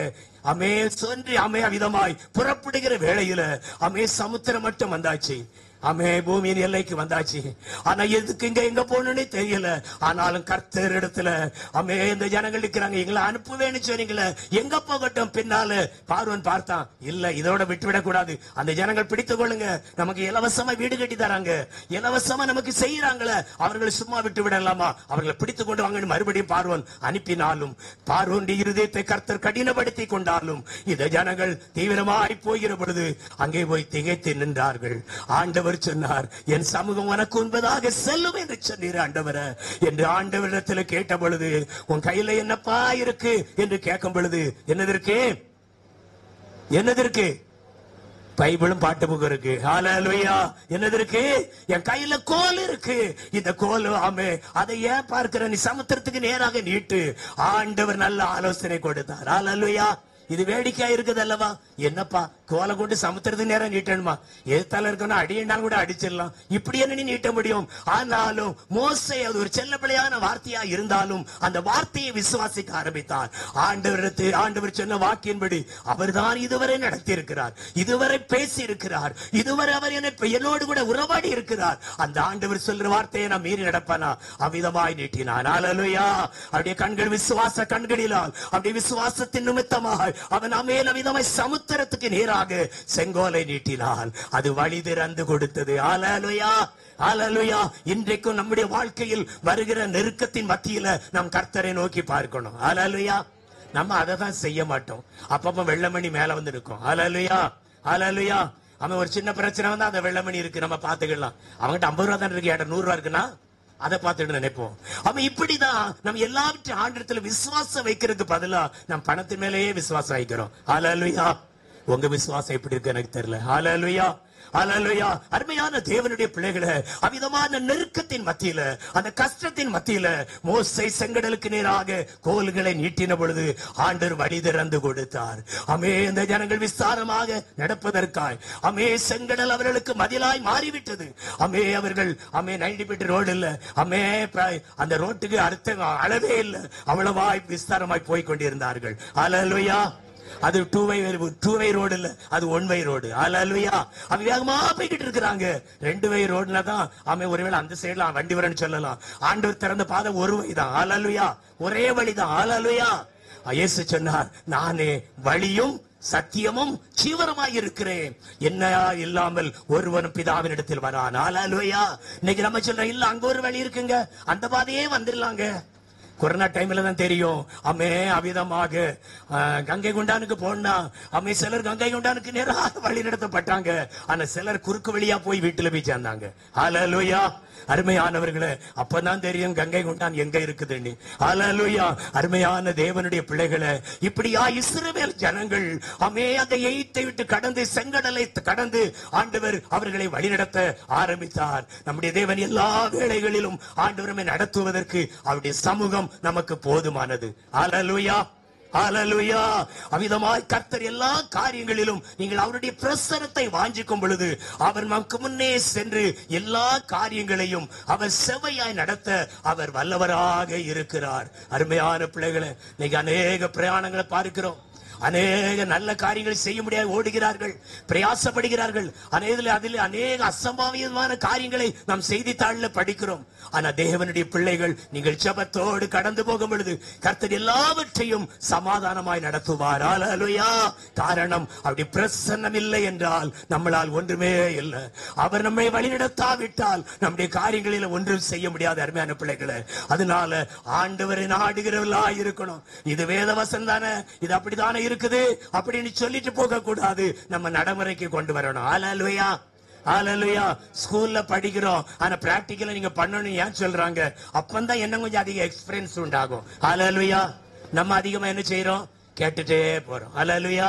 சொல்லி விதமாய் புறப்படுகிற வேளையில சமுத்திரம் மட்டும் வந்தாச்சு. பூமியின் எல்லைக்கு வந்தாச்சு. ஆனா எதுக்கு எங்க போகணும்னே தெரியல. ஆனாலும் கர்த்தர் இடத்துல இந்த ஜனங்கள் இருக்கிறாங்க, எங்களை அனுப்புவேன்னு சொன்னீங்களே, எங்க போகட்டும்? பின்னால பார்வன் பார்த்தான். இல்ல, இதோட விட்டுவிடக் கூடாது, அந்த ஜனங்கள் பிடித்துக் கொள்ளுங்க, நமக்கு இலவசமா வீடு கட்டி தராங்க, இலவசமா நமக்கு செய்யறாங்களே, அவர்களை சும்மா விட்டு விடலாமா? அவர்களை பிடித்துக் கொண்டு வாங்க மறுபடியும் பார்வன் அனுப்பினாலும், பார்வனுடைய இருதயத்தை கர்த்தர் கடினப்படுத்தி கொண்டாலும், இந்த ஜனங்கள் தீவிரமாய் போகிற பொழுது அங்கே போய் திகைத்து நின்றார்கள். ஆண்டவர் சொன்னார், என் சமூகம் உனக்கு உண்பதாக செல்லும் என்று சொன்னீர் ஆண்டவர என்று ஆண்டவரிடத்தில் கேட்ட பொழுது, உன் கையில என்னப்பா இருக்கு என்று கேட்கும் பொழுது, என்னதற்கு பைபிளும் பாட்டு புக்கு இருக்கு. ஹல்லேலூயா. என்னது இருக்கு? என் கையில கோல் இருக்கு. இந்த கோல் அதை ஏன் பார்க்கிற? நீ சமுத்திரத்துக்கு நேராக நீட்டு. ஆண்டவர் நல்ல ஆலோசனை கொடுத்தார். ஹல்லேலூயா. இது வேடிக்கையா இருக்குது அல்லவா? என்னப்பா கோலை கொண்டு சமுத்திரத்துக்கு நேரம் நீட்டணுமா? எதிர்த்தால இருக்கணும், அடியண்டா கூட அடிச்சிடலாம், இப்படி என்ன நீ நீட்ட முடியும்? ஆனாலும் மோசே அது ஒரு செல்லப்பிள்ளையான வார்த்தையா இருந்தாலும் அந்த வார்த்தையை விசுவாசிக்க ஆரம்பித்தார். ஆண்டவர் சொன்ன வாக்கின்படி அவர்தான் இதுவரை நடத்தி இருக்கிறார், இதுவரை பேசி இருக்கிறார், இதுவரை அவர் என்னோடு கூட உறவாடி இருக்கிறார். அந்த ஆண்டவர் சொல்ற வார்த்தையை நான் மீறி நடப்பானா? அவ்விதமாய் நீட்டினான். ஹல்லேலூயா. அவருடைய கண்கள் விசுவாச கண்களிலால், அவருடைய விசுவாசத்தின் நிமித்தமாக அவன் அவ்விதமாய் சமுத்திரத்துக்கு நேராக செங்கோலை நீட்டினான். அது வழி திறந்து கொடுத்தது. ஹல்லேலூயா. ஹல்லேலூயா. இன்றைக்கும் நம்முடைய வாழ்க்கையில் வருகிற நெருக்கத்தின் மத்தியில நாம் கர்த்தரை நோக்கி பார்க்கணும். ஹல்லேலூயா. நம்ம அதை தான் செய்ய மாட்டோம். அப்பப்ப வெள்ளமணி மேல வந்து இருக்கும். ஹல்லேலூயா. ஹல்லேலூயா. ஒரு சின்ன பிரச்சனை வந்தா அந்த வெள்ளமணி இருக்கு, நம்ம பாத்துக்கலாம். அவங்ககிட்ட 50 ரூபா தான் இருக்கு, 100 ரூபா இருக்குன்னா அதை பார்த்துட்டு நினைப்போம். இப்படிதான் நம்ம எல்லாவற்றையும் ஆண்டவரிடத்துல விசுவாசம் வைக்கிறதுக்கு பதிலா நம்ம பணத்தின் மேலேயே விசுவாசம் வைக்கிறோம். ஹல்லேலூயா. உங்க விசுவாசம் எப்படி இருக்கு எனக்கு தெரியல. ஹல்லேலூயா. ஹல்லேலூயா. அருமையான தேவனுடைய பிள்ளைகளை, அவ்விதமான நெருக்கத்தின் மத்தியில, அந்த கஷ்டத்தின் மத்தியில மோசே செங்கடலுக்கு நேராக கோல்களை நீட்டின பொழுது ஆண்டவர் வழி திறந்து கொடுத்தார். இந்த ஜனங்கள் விஸ்தாரமாக நடப்பதற்காய் செங்கடல் அவர்களுக்கு மதிலாய் மாறிவிட்டது. அவர்கள் 90 ஃபீட் ரோடு இல்ல, அந்த ரோட்டுக்கு அர்த்தம் அளவே இல்லை, அவ்வளவாய் விஸ்தாரமாய் போய் கொண்டிருந்தார்கள். ஹல்லேலூயா. அது டூ வே ரோடு இல்ல, அது 1 வே ரோடு. ஹல்லேலூயா. வேகமா போய்கிட்டு இருக்கிறாங்க. 2 வே ரோடுல தான் ஒருவேளை அந்த சைடுல வண்டி வரன்னு சொல்லலாம். ஆண்டவர் திறந்த பாதை ஒரு வை தான். ஹல்லேலூயா. ஒரே வழிதான். ஹல்லேலூயா. இயேசு சொன்னார், நானே வழியும் சத்தியமும் ஜீவனுமாய் இருக்கிறேன், என்னையா இல்லாமல் ஒருவனும் பிதாவின் இடத்தில் வரான். ஹல்லேலூயா. இன்னைக்கு நம்ம சொல்றோம், இல்ல அங்க ஒரு வழி இருக்குங்க, அந்த பாதையே வந்துடலாங்க. கொரோனா டைம்ல தான் தெரியும். அவ்விதமாக கங்கை கொண்டானுக்கு போனா சிலர் கங்கை கொண்டானுக்கு நேராக வழி நடத்தப்பட்டாங்க. ஆனா சிலர் குறுக்கு வழியா போய் வீட்டுல போய் சேர்ந்தாங்க. ஹல்லேலூயா. அருமையானவர்களே, அப்பதான் தெரியும் கங்கை கொண்டான் எங்க இருக்குதுன்னு. ஹல்லேலூயா. அருமையான தேவனுடைய பிள்ளைகளை, இப்படியா இஸ்ரவேல் ஜனங்கள் அந்த எய்த்தை விட்டு கடந்து செங்கடலை கடந்து ஆண்டவர் அவர்களை வழிநடத்த ஆரம்பித்தார். நம்முடைய தேவன் எல்லா வேளைகளிலும் ஆண்டவரை நடத்துவதற்கு அவருடைய சமூகம் நமக்கு போதுமானது. ஹல்லேலூயா. ஹல்லேலூயா. அவ்விதமாய் கர்த்தர் எல்லா காரியங்களிலும் நீங்கள் அவருடைய பிரசன்னத்தை வாஞ்சிக்கும் பொழுது அவர் நமக்கு முன்னே சென்று எல்லா காரியங்களையும் அவர் செவ்வையாய் நடத்த அவர் வல்லவராக இருக்கிறார். அருமையான பிள்ளைகளை, இன்னைக்கு அநேக பிரயாணங்களை பார்க்கிறோம். அநேக நல்ல காரியங்களை செய்ய முடியாது ஓடுகிறார்கள், பிரயாசப்படுகிறார்கள். அதில் அநேக அசம்பாவிதமான காரியங்களை நாம் செய்தித்தாளில் படிக்கிறோம். ஆனா தேவனுடைய பிள்ளைகள், நீங்கள் ஜெபத்தோடு கடந்து போகும் பொழுது கர்த்தர் எல்லாவற்றையும் சமாதானமாய் நடத்துவார். ஹல்லேலூயா. காரணம், அப்படி பிரசன்னம் இல்லை என்றால் நம்மளால் ஒன்றுமே இல்லை. அவர் நம்மை வழிநடத்தாவிட்டால் நம்முடைய காரியங்களில் ஒன்றும் செய்ய முடியாது. அருமையான பிள்ளைகளை, அதனால ஆண்டவரை நாடுகிறவர்களா இருக்கணும். இது வேதவசனம் தானே, இது அப்படித்தானே இருக்குது அப்படின்னு சொல்லிட்டு போக கூடாது, நம்ம நடைமுறைக்கு கொண்டு வரணும். ஹல்லேலூயா. ஹல்லேலூயா. ஸ்கூல்ல படிக்கிறோம், ஆனா பிராக்டிகலா நீங்க பண்ணணும் ஏன் சொல்றாங்க? அப்பந்தான் என்ன கொஞ்சம் அதிக எக்ஸ்பீரியன்ஸ் உண்டாகும். ஹல்லேலூயா. நம்ம அதிகமா என்ன செய்யறோம்? கேட்டுட்டே போறோம். ஹல்லேலூயா.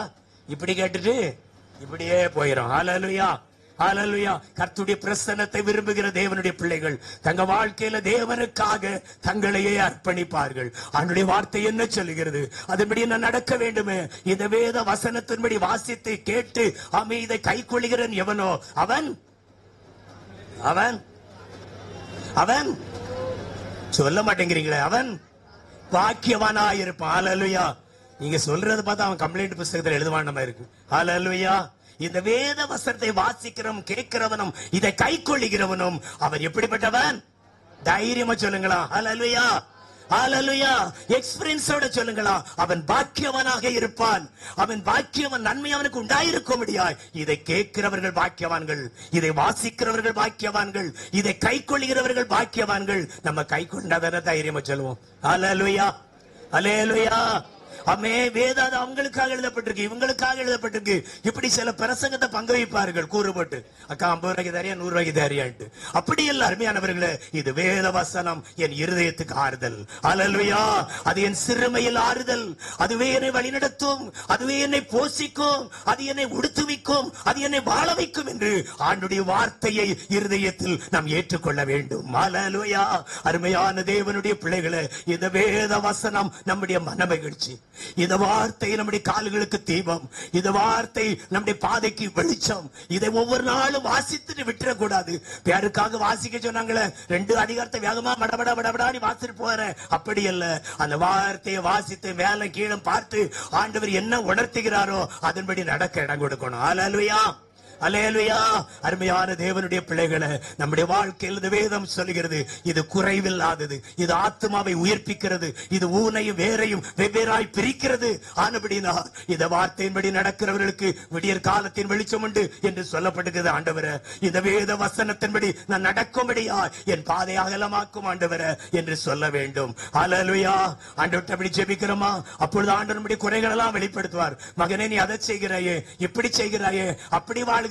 இப்படி கேட்டுட்டு இப்படியே போயிடும். ஹல்லேலூயா. ஹல்லேலூயா. கர்த்தருடைய பிரசன்னத்தை விரும்புகிற தேவனுடைய பிள்ளைகள் தங்க வாழ்க்கையில தேவனுக்காக தங்களையே அர்ப்பணிப்பார்கள். அவனுடைய வார்த்தை என்ன சொல்லுகிறது? அதுபடி நான் நடக்க வேண்டுமே. இந்த வேத வசனத்தின்படி வாசித்து கேட்டு இதை கை கொள்கிறன் எவனோ அவன் அவன் அவன் சொல்ல மாட்டேங்கிறீங்களே, அவன் பாக்கியவானா இருப்பான். ஹல்லேலூயா. நீங்க சொல்றத பார்த்தா அவன் கம்ப்ளைண்ட் புத்தகத்தில் எழுதுவான் நம்ம இருக்கு. ஹல்லேலூயா. இந்த வேத வசனத்தை வாசிக்கிறவன், கேட்கிறவனும், இதை கை கொள்ளுகிறவனும் அவன் எப்படிப்பட்டவன்? தைரியமா சொல்லுங்களா. ஹல்லேலூயா. ஹல்லேலூயா. எக்ஸ்பீரியன்ஸோட சொல்லுங்களா. அவன் பாக்கியவனாக இருப்பான். அவன் பாக்கியவன், நன்மை அவனுக்கு உண்டாயிருக்க முடியாது. இதை கேட்கிறவர்கள் பாக்கியவான்கள், இதை வாசிக்கிறவர்கள் பாக்கியவான்கள், இதை கை கொள்ளுகிறவர்கள் பாக்கியவான்கள். நம்ம கை கொண்டாதான தைரியமா சொல்லுவோம். ஹல்லேலூயா. ஹல்லேலூயா. அமே வேதாது அவங்களுக்காக எழுதப்பட்டிருக்கு, இவங்களுக்காக எழுதப்பட்டிருக்கு. இப்படி சில பிரசங்கத்தை பங்கு வைப்பார்கள் கூறுபட்டு, அக்கா 50 ரூபாய்க்கு தரியா 100 ரூபாய்க்கு தரியான்ட்டு. அப்படி எல்லாம் அருமையானவர்களே, இது வேத வசனம் என் இருதயத்துக்கு ஆறுதல். ஹல்லேலூயா. அது என் சிறுமையில் ஆறுதல். அதுவே என்னை வழிநடத்தும், அதுவே என்னை போஷிக்கும், அது என்னை உடுத்துவிக்கும், அது என்னை வாழ வைக்கும் என்று ஆண்டுடைய வார்த்தையை இருதயத்தில் நாம் ஏற்றுக்கொள்ள வேண்டும். ஹல்லேலூயா. அருமையான தேவனுடைய பிள்ளைகளே, இந்த வேத வசனம் நம்முடைய மனமகிழ்ச்சி. இந்த வார்த்தை நம்முடைய கால்களுக்கு தீபம், இந்த வார்த்தை நம்முடைய பாதைக்கு வெளிச்சம். இதை ஒவ்வொரு நாளும் வாசித்துட்டு விட்டுறக்கூடாது. பேருக்காக வாசிக்க சொன்னாங்களே, 2 அதிகாரத்தை வேகமா மடபட மடபடாடி வாசிட்டு போறேன், அப்படி அல்ல. அந்த வார்த்தையை வாசித்து மேல கீழே பார்த்து ஆண்டவர் என்ன உணர்த்துகிறாரோ அதன்படி நடக்க இடம் கொடுக்கணும். ஹல்லேலூயா. அல்லேலூயா. அருமையான தேவனுடைய பிள்ளைகளை, நம்முடைய வாழ்க்கையில் இந்த வேதம் சொல்லுகிறது, இது குறைவில்லாதது, இது ஆத்மாவை உயிர்ப்பிக்கிறது, இது ஊனையும் வேரையும் வெவ்வேறாய் பிரிக்கிறது. ஆனபடினா இந்த வார்த்தையின்படி நடக்கிறவர்களுக்கு விடியற் காலத்தின் வெளிச்சம் உண்டு என்று சொல்லப்பட்டிருக்கிறது. ஆண்டவரே, இந்த வேத வசனத்தின்படி நான் நடக்கும்படியா என் பாதை அகலமாக்கும் ஆண்டவரே என்று சொல்ல வேண்டும். ஹல்லேலூயா. ஆண்டவர்ட்ட அப்படி ஜெபிக்கிறோமா, அப்பொழுது ஆண்டவர் நம்முடைய குறைகள் எல்லாம் வெளிப்படுத்துவார். மகனே, நீ அதை செய்கிறாயே, இப்படி செய்கிறாயே, அப்படி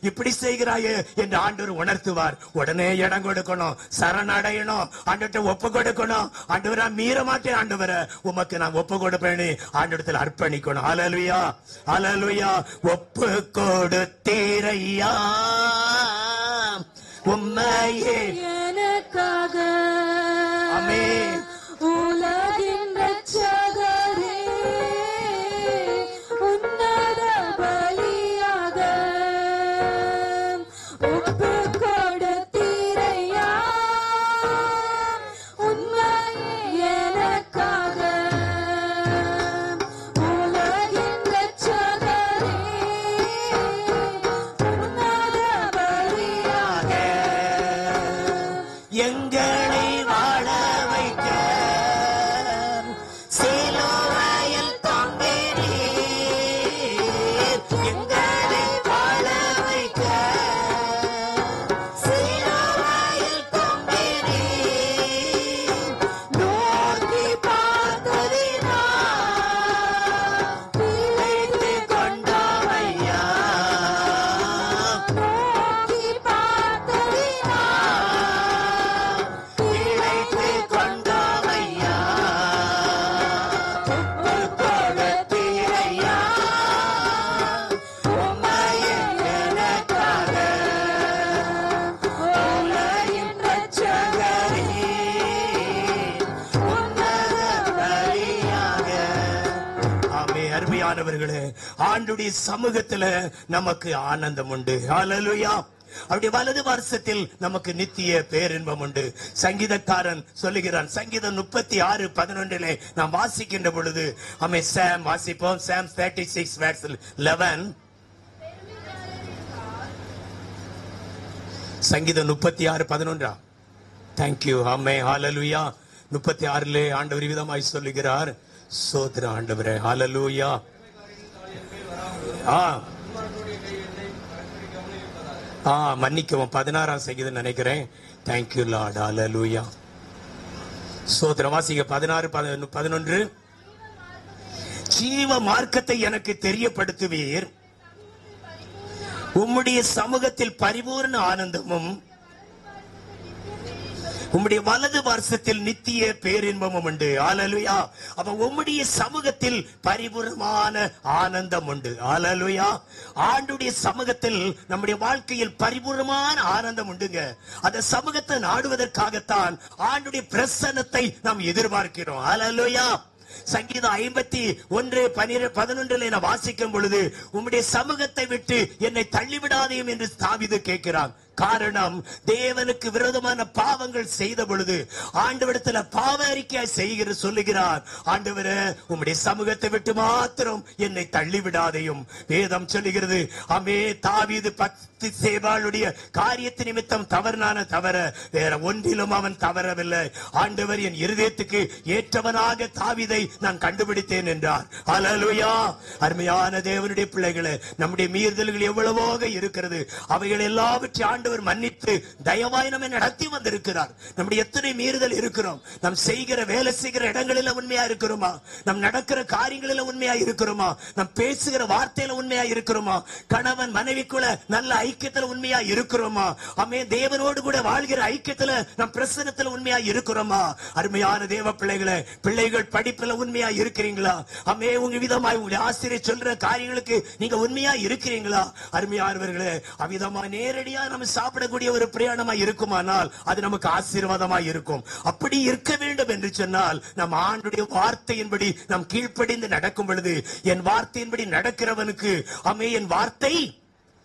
இப்படி செய்கிறாயே என்று ஆண்டவர் உணர்த்துவார். உடனே இடம் கொடுக்கணும், சரணடையணும், ஆண்டவர்ட்ட ஒப்பு கொடுக்கணும். ஆண்டவரா மீற மாட்டேன் ஆண்டவரே, உமக்கு நான் ஒப்பு கொடுப்பேன்னு ஆண்டவரத்தில் அர்ப்பணிக்கணும். ஹல்லேலூயா. ஹல்லேலூயா. ஒப்பு கொடுத்தீரையா உம்மையே எனக்காக. ஆமென். உலகின் ரட்சகரே, உன்னத பலியாக ஒப்பு கொடுத்தீரையா உம்மையே எனக்காக. உலகின் ரட்சகரே, உன்னத பலியாக எங்களை அருமையானவர்களே, ஆண்டுடைய சமூகத்துல நமக்கு ஆனந்தம் உண்டு. ஹல்லேலூயா. அப்படி வலது வருஷத்தில் நமக்கு நித்திய பேரின்பம் உண்டு. சங்கீதக்காரன் சொல்லுகிறான், சங்கீதம் 36:11 நாம் வாசிக்கின்ற பொழுது, சாம் வாசிப்போம். சாம் 36:11. சங்கீதம் 36:11. தேங்க்யூ. ஹல்லேலூயா. 36 ஆண்டவர் விதமாய் சொல்லுகிறார், சோதர ஆண்டவரே. ஹல்லேலூயா. மன்னிக்கவும், 16 சங்கீதம் நினைக்கிறேன். Thank you Lord. ஹல்லேலூயா. சோதர வாசிங்க. 16:11. ஜீவ மார்க்கத்தை எனக்கு தெரியப்படுத்துவீர், உம்முடைய சமூகத்தில் பரிபூர்ண ஆனந்தமும் உம்முடைய வலது பார்சத்தில் நித்திய பேரின்பமும் உண்டு. ஹல்லேலூயா. அப்ப உம்முடைய சமூகத்தில் பரிபூர்ணமான ஆனந்தம் உண்டு. ஹல்லேலூயா. ஆண்டுடைய சமூகத்தில் நம்முடைய வாழ்க்கையில் பரிபூர்ணமான ஆனந்தம் உண்டுங்க. அந்த சமூகத்தை நாடுவதற்காகத்தான் ஆண்டுடைய பிரசன்னத்தை நாம் எதிர்பார்க்கிறோம். ஹல்லேலூயா. சங்கீதம் 51:11 நான் வாசிக்கும் பொழுது, உம்முடைய சமூகத்தை விட்டு என்னை தள்ளிவிடாதேயும் என்று தாவீது கேட்கிறான். காரணம், தேவனுக்கு விரோதமான பாவங்கள் செய்த பொழுது ஆண்டவரிடத்துல பாவ அறிக்கை செய்கிற சொல்லுகிறார், ஆண்டவரே உம்முடைய சமூகத்தை விட்டு மாத்திரம் என்னை தள்ளிவிடாதையும். வேதம் சொல்லுகிறது, தாவீது 10 சேபாளுடைய காரியத்து நிமித்தம் தவறான தவற வேற ஒன்றிலும் அவன் தவறவில்லை. ஆண்டவர் என் இருதயத்துக்கு ஏற்றவனாக தாவீதை நான் கண்டுபிடித்தேன் என்றார். ஹல்லேலூயா. அருமையான தேவனுடைய பிள்ளைகளே, நம்முடைய மீறுதல்கள் எவ்வளவாக இருக்கிறது, அவைகள் எல்லாவற்றையும் ஆண்டவர் மன்னித்து தயவாய் நம்மை நடத்தி வந்திருக்கிறார். நம்முடைய எத்தனை மீறுதல் இருக்கிறோம். நாம் செய்கிற வேலை செய்கிற இடங்களில் உண்மையா இருக்கிறோமா? நம் நடக்கிற காரியங்களில் உண்மையா இருக்கிறோமா? நாம் பேசுகிற வார்த்தையில உண்மையா இருக்கிறோமா? கணவன் மனைவிக்குள்ள நல்ல ஐக்கியத்துல உண்மையா இருக்கிறோமா? தேவனோடு கூட வாழ்கிற ஐக்கியத்துல நம் பிரசன்னத்துல உண்மையா இருக்கிறோமா? அருமையான தேவ பிள்ளைகளே, பிள்ளைகள் படிப்புல உண்மையா இருக்கிறீங்களா? உங்க விதமாய் உங்களுடைய ஆசிரியர் சொல்ற காரியங்களுக்கு நீங்க உண்மையா இருக்கிறீங்களா? அருமையானவர்களே, அவ்விதமா நேரடியா நம்ம சாப்பிடக்கூடிய ஒரு பிரயாணமா இருக்குமானால் அது நமக்கு ஆசீர்வாதமா இருக்கும். அப்படி இருக்க வேண்டும் என்று சொன்னால் நம் ஆண்டுடைய வார்த்தையின்படி நாம் கீழ்ப்படிந்து நடக்கும் பொழுது, என் வார்த்தையின்படி நடக்கிறவனுக்கு என் வார்த்தை